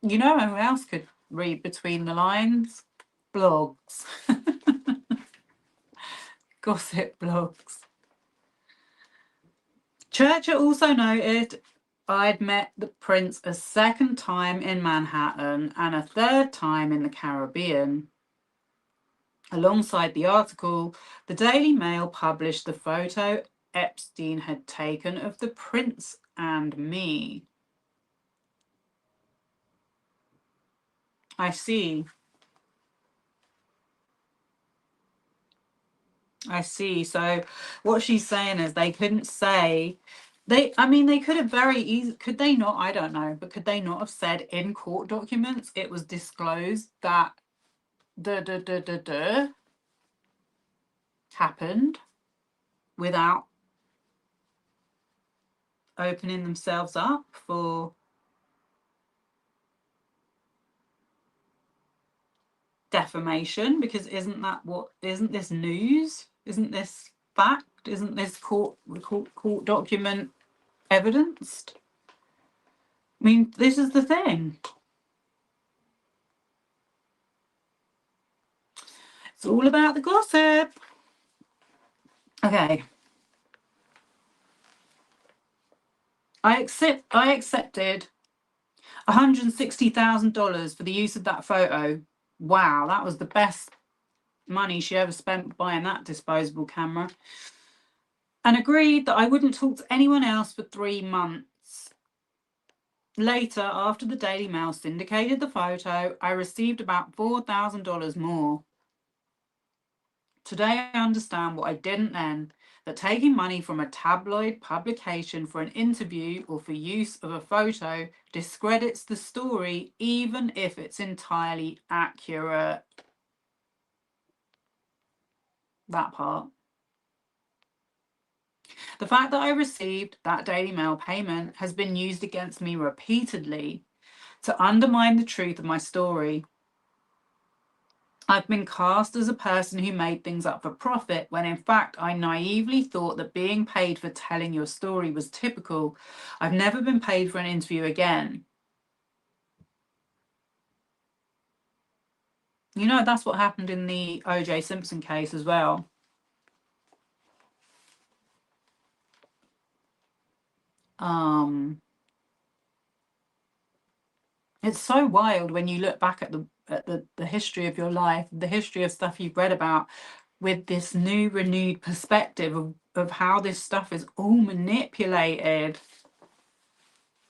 You know who else could read between the lines? Blogs. Gossip blogs. Churchill also noted I'd met the prince a second time in Manhattan and a third time in the Caribbean. Alongside the article, the Daily Mail published the photo Epstein had taken of the prince and me. I see. So what she's saying is they couldn't say they could have very easy, could they not? I don't know, but could they not have said in court documents it was disclosed that happened without opening themselves up for defamation? Because isn't this news? Isn't this fact? Isn't this court document evidenced? I mean, this is the thing. It's all about the gossip. Okay. I accepted $160,000 for the use of that photo. Wow, that was the best money she ever spent buying that disposable camera. And agreed that I wouldn't talk to anyone else for 3 months. Later, after the Daily Mail syndicated the photo, I received about $4,000 more. Today I understand what I didn't then, that taking money from a tabloid publication for an interview or for use of a photo discredits the story, even if it's entirely accurate. That part. The fact that I received that Daily Mail payment has been used against me repeatedly to undermine the truth of my story. I've been cast as a person who made things up for profit, when in fact I naively thought that being paid for telling your story was typical. I've never been paid for an interview again. You know, that's what happened in the O.J. Simpson case as well. It's so wild when you look back at the history of your life, the history of stuff you've read about, with this new renewed perspective of how this stuff is all manipulated.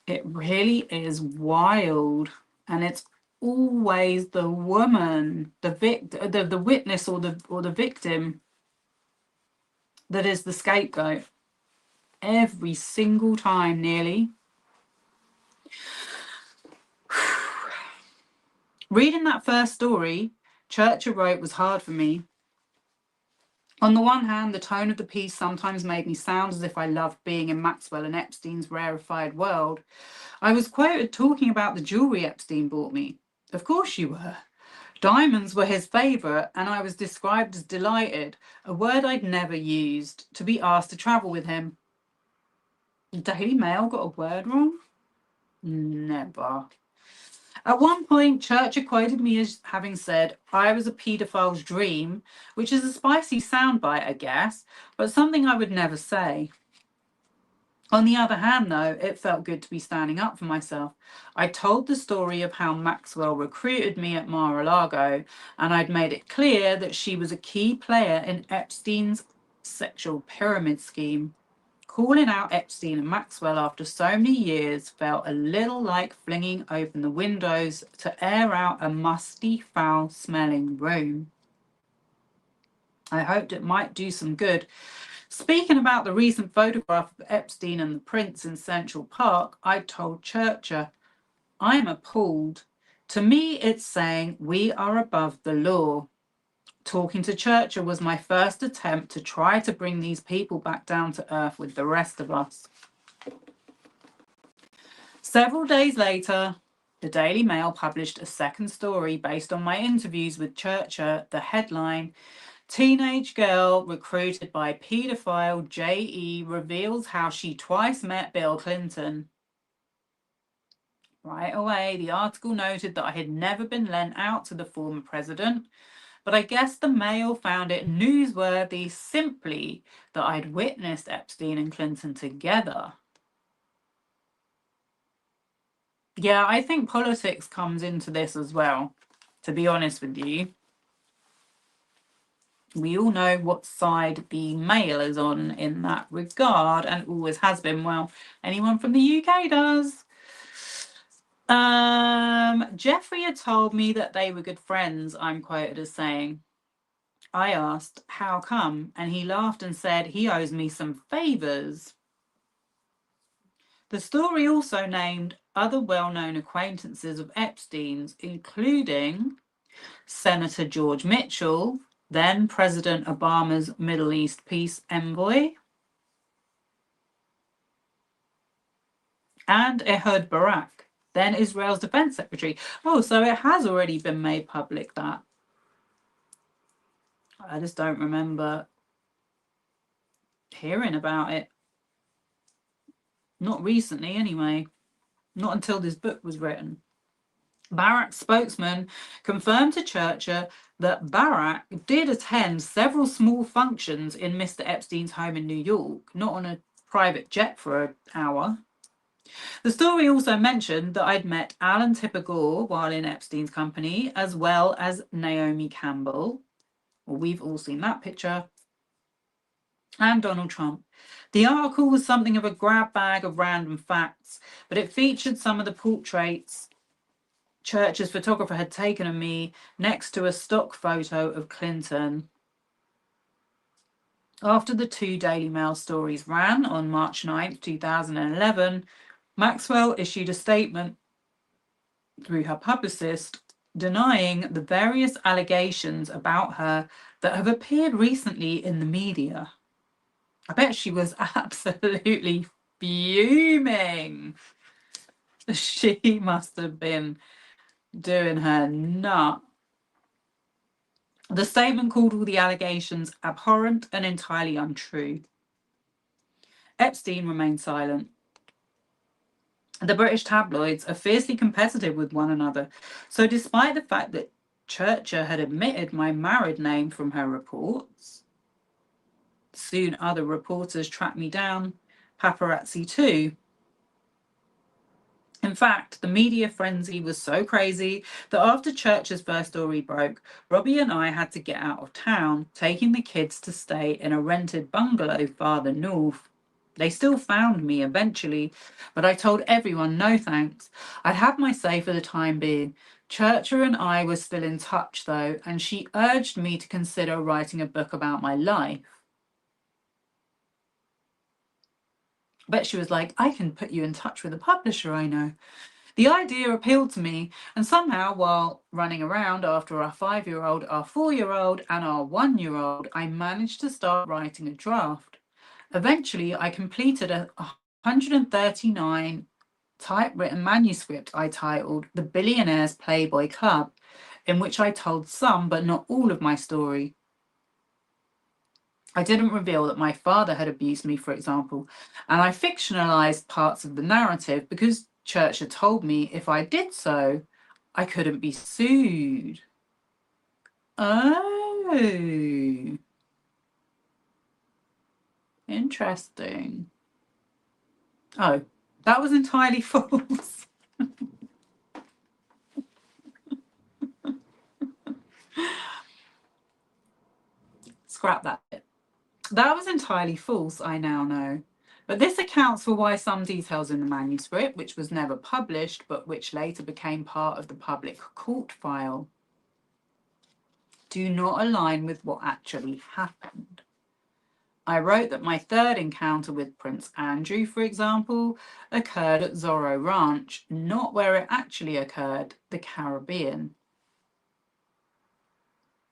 It really is wild, and it's always the woman, the witness or the victim that is the scapegoat every single time, nearly. Reading that first story Churchill wrote was hard for me. On the one hand, the tone of the piece sometimes made me sound as if I loved being in Maxwell and Epstein's rarefied world. I was quoted talking about the jewellery Epstein bought me. Of course you were. Diamonds were his favourite, and I was described as delighted, a word I'd never used, to be asked to travel with him. The Daily Mail got a word wrong? Never. At one point, Churcher quoted me as having said, I was a paedophile's dream, which is a spicy soundbite, I guess, but something I would never say. On the other hand, though, it felt good to be standing up for myself. I told the story of how Maxwell recruited me at Mar-a-Lago, and I'd made it clear that she was a key player in Epstein's sexual pyramid scheme. Calling out Epstein and Maxwell after so many years felt a little like flinging open the windows to air out a musty, foul-smelling room. I hoped it might do some good. Speaking about the recent photograph of Epstein and the Prince in Central Park, I told Churcher, I'm appalled. To me, it's saying we are above the law. Talking to Churcher was my first attempt to try to bring these people back down to earth with the rest of us. Several days later, the Daily Mail published a second story based on my interviews with Churcher. The headline, Teenage girl recruited by paedophile J.E. reveals how she twice met Bill Clinton. Right away, the article noted that I had never been lent out to the former president, but I guess the Mail found it newsworthy simply that I'd witnessed Epstein and Clinton together. Yeah, I think politics comes into this as well, to be honest with you. We all know what side the Mail is on in that regard, and always has been. Well, anyone from the UK does. Jeffrey had told me that they were good friends, I'm quoted as saying. I asked, how come? And he laughed and said he owes me some favours. The story also named other well-known acquaintances of Epstein's, including Senator George Mitchell, then President Obama's Middle East peace envoy, and Ehud Barak, then Israel's defense secretary. Oh, so it has already been made public that. I just don't remember hearing about it. Not recently, anyway. Not until this book was written. Barak's spokesman confirmed to Churcher that Barak did attend several small functions in Mr. Epstein's home in New York, not on a private jet for an hour. The story also mentioned that I'd met Alan Tipper Gore while in Epstein's company, as well as Naomi Campbell. Well, we've all seen that picture. And Donald Trump. The article was something of a grab bag of random facts, but it featured some of the portraits Church's photographer had taken of me next to a stock photo of Clinton. After the two Daily Mail stories ran on March 9th, 2011, Maxwell issued a statement through her publicist denying the various allegations about her that have appeared recently in the media. I bet she was absolutely fuming. She must have been doing her nut. The statement called all the allegations abhorrent and entirely untrue. Epstein remained silent. The British tabloids are fiercely competitive with one another, so despite the fact that Churcher had omitted my married name from her reports, soon other reporters tracked me down, paparazzi too. In fact, the media frenzy was so crazy that after Church's first story broke, Robbie and I had to get out of town, taking the kids to stay in a rented bungalow farther north. They still found me eventually, but I told everyone no thanks. I'd have my say for the time being. Churcher and I were still in touch though, and she urged me to consider writing a book about my life. But she was like, I can put you in touch with a publisher I know. The idea appealed to me, and somehow, while running around after our 5-year-old, our 4-year-old, and our 1-year-old, I managed to start writing a draft. Eventually, I completed a 139 typewritten manuscript I titled The Billionaire's Playboy Club, in which I told some but not all of my story. I didn't reveal that my father had abused me, for example, and I fictionalized parts of the narrative because Church had told me if I did so, I couldn't be sued. Oh, interesting. Oh, that was entirely false. Scrap that bit. That was entirely false, I now know. But this accounts for why some details in the manuscript, which was never published but which later became part of the public court file, do not align with what actually happened. I wrote that my third encounter with Prince Andrew, for example, occurred at Zorro Ranch, not where it actually occurred, the Caribbean.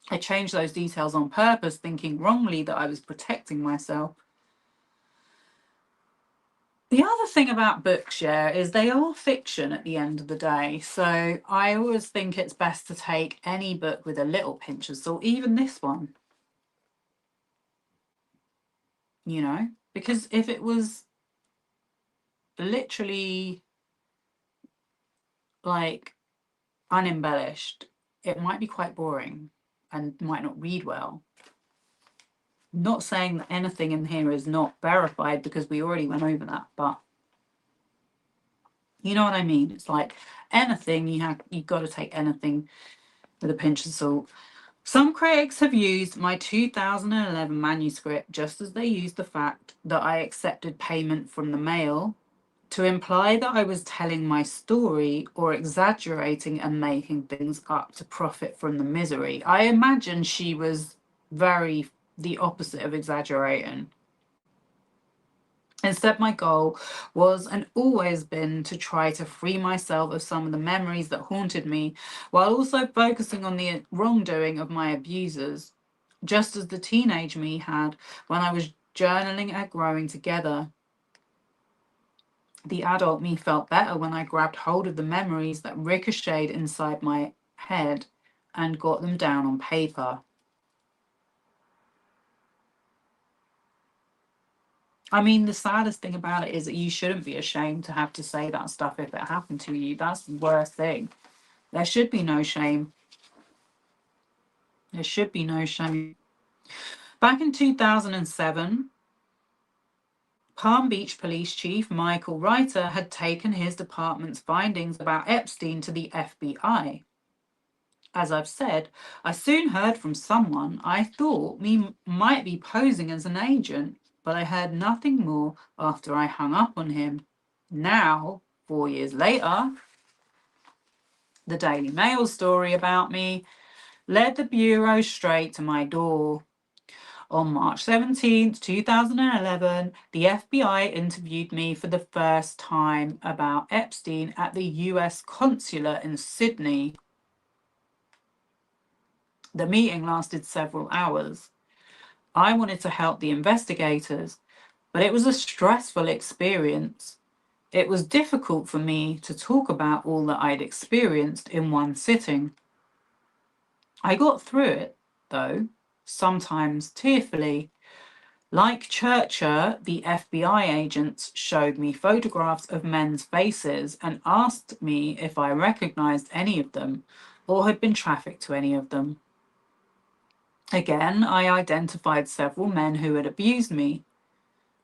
I changed those details on purpose, thinking wrongly that I was protecting myself. The other thing about books, is they are fiction at the end of the day. So I always think it's best to take any book with a little pinch of salt, even this one, because if it was literally like unembellished, it might be quite boring and might not read well. I'm not saying that anything in here is not verified because we already went over that, but you know what I mean? It's like anything, you've got to take anything with a pinch of salt. Some critics have used my 2011 manuscript just as they used the fact that I accepted payment from the Mail to imply that I was telling my story or exaggerating and making things up to profit from the misery. I imagine she was very the opposite of exaggerating. Instead, my goal was and always been to try to free myself of some of the memories that haunted me, while also focusing on the wrongdoing of my abusers, just as the teenage me had when I was journaling at Growing Together. The adult me felt better when I grabbed hold of the memories that ricocheted inside my head and got them down on paper. I mean, the saddest thing about it is that you shouldn't be ashamed to have to say that stuff if it happened to you. That's the worst thing. There should be no shame. There should be no shame. Back in 2007, Palm Beach Police Chief Michael Reiter had taken his department's findings about Epstein to the FBI. As I've said, I soon heard from someone I thought me might be posing as an agent, but I heard nothing more after I hung up on him. Now, 4 years later, the Daily Mail story about me led the Bureau straight to my door. On March 17th, 2011, the FBI interviewed me for the first time about Epstein at the US consulate in Sydney. The meeting lasted several hours. I wanted to help the investigators, but it was a stressful experience. It was difficult for me to talk about all that I'd experienced in one sitting. I got through it, though, sometimes tearfully. Like Churcher, the FBI agents showed me photographs of men's faces and asked me if I recognized any of them or had been trafficked to any of them. Again, I identified several men who had abused me.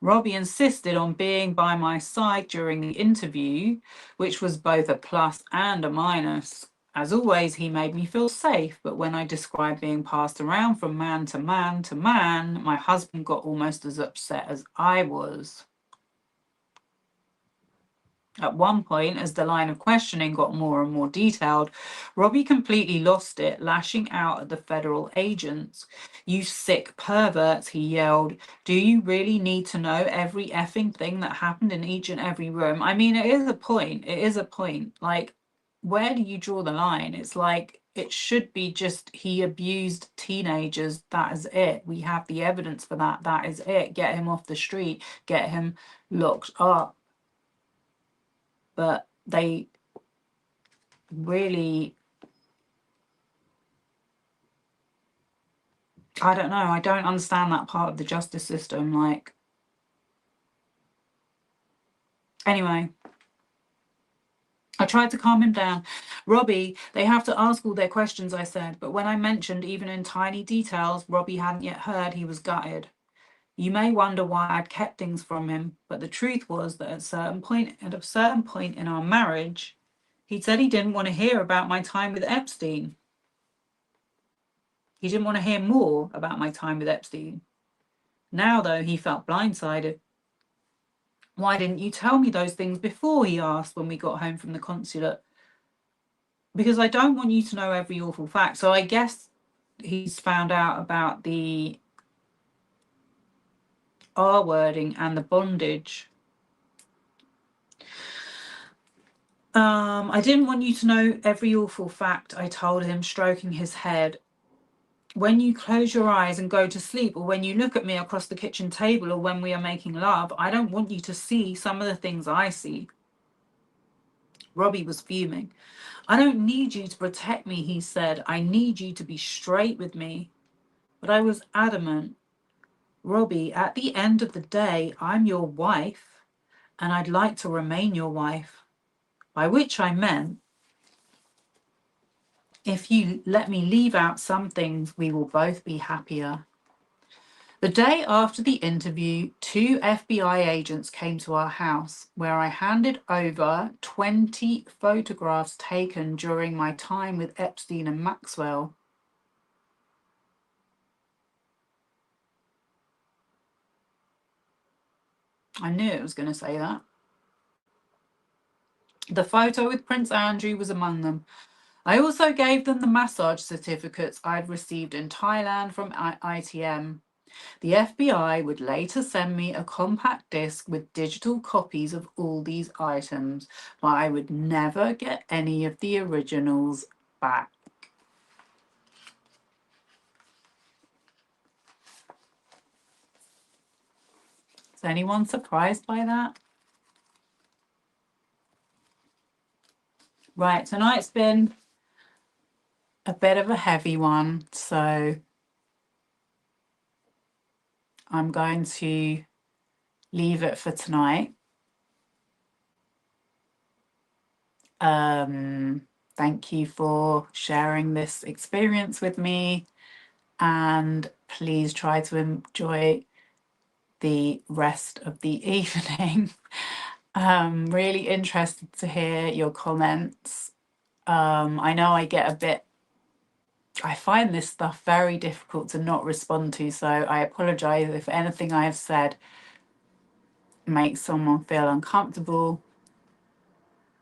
Robbie insisted on being by my side during the interview, which was both a plus and a minus. As always, he made me feel safe, but when I described being passed around from man to man to man, my husband got almost as upset as I was. At one point, as the line of questioning got more and more detailed, Robbie completely lost it, lashing out at the federal agents. "You sick perverts," he yelled. "Do you really need to know every effing thing that happened in each and every room?" I mean, it is a point. It is a point. Like, where do you draw the line? It's like, it should be just he abused teenagers. That is it. We have the evidence for that. That is it. Get him off the street, get him locked up. But they really, I don't know, I don't understand that part of the justice system. Like, anyway, I tried to calm him down. "Robbie, they have to ask all their questions," I said. But when I mentioned, even in tiny details, Robbie hadn't yet heard. He was gutted. "You may wonder why I'd kept things from him, but the truth was that at a certain point in our marriage, he said he didn't want to hear about my time with Epstein. He didn't want to hear more about my time with Epstein. Now, though, he felt blindsided. "Why didn't you tell me those things before?" he asked when we got home from the consulate. "Because I don't want you to know every awful fact." So I guess he's found out about the R wording and the bondage. "I didn't want you to know every awful fact," I told him, stroking his head. "When you close your eyes and go to sleep, or when you look at me across the kitchen table, or when we are making love, I don't want you to see some of the things I see." Robbie was fuming. "I don't need you to protect me," he said. "I need you to be straight with me." But I was adamant. "Robbie, at the end of the day, I'm your wife, and I'd like to remain your wife." By which I meant, if you let me leave out some things, we will both be happier. The day after the interview, 2 FBI agents came to our house, where I handed over 20 photographs taken during my time with Epstein and Maxwell. I knew it was going to say that. The photo with Prince Andrew was among them. I also gave them the massage certificates I'd received in Thailand from ITM. The FBI would later send me a compact disc with digital copies of all these items, but I would never get any of the originals back. Is anyone surprised by that? Right, tonight's been a bit of a heavy one, so I'm going to leave it for tonight. Thank you for sharing this experience with me, and please try to enjoy the rest of the evening. Really interested to hear your comments. I know I find this stuff very difficult to not respond to, so I apologize if anything I have said makes someone feel uncomfortable.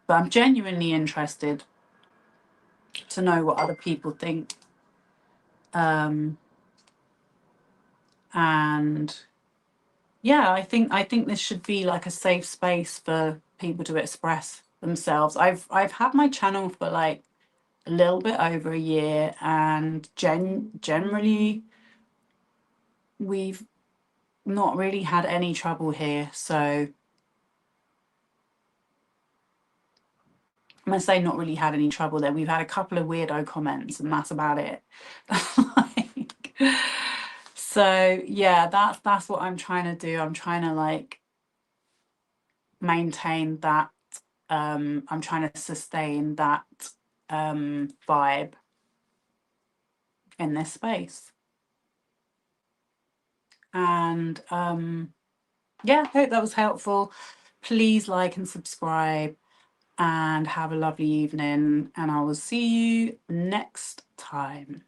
But I'm genuinely interested to know what other people think. And yeah, I think this should be like a safe space for people to express themselves. I've had my channel for like a little bit over a year, and generally we've not really had any trouble here. So I'm gonna say not really had any trouble there. We've had a couple of weirdo comments, and that's about it. Like, so yeah, that's what I'm trying to do. I'm trying to like maintain that. I'm trying to sustain that vibe in this space. And yeah, hope that was helpful. Please like and subscribe, and have a lovely evening, and I will see you next time.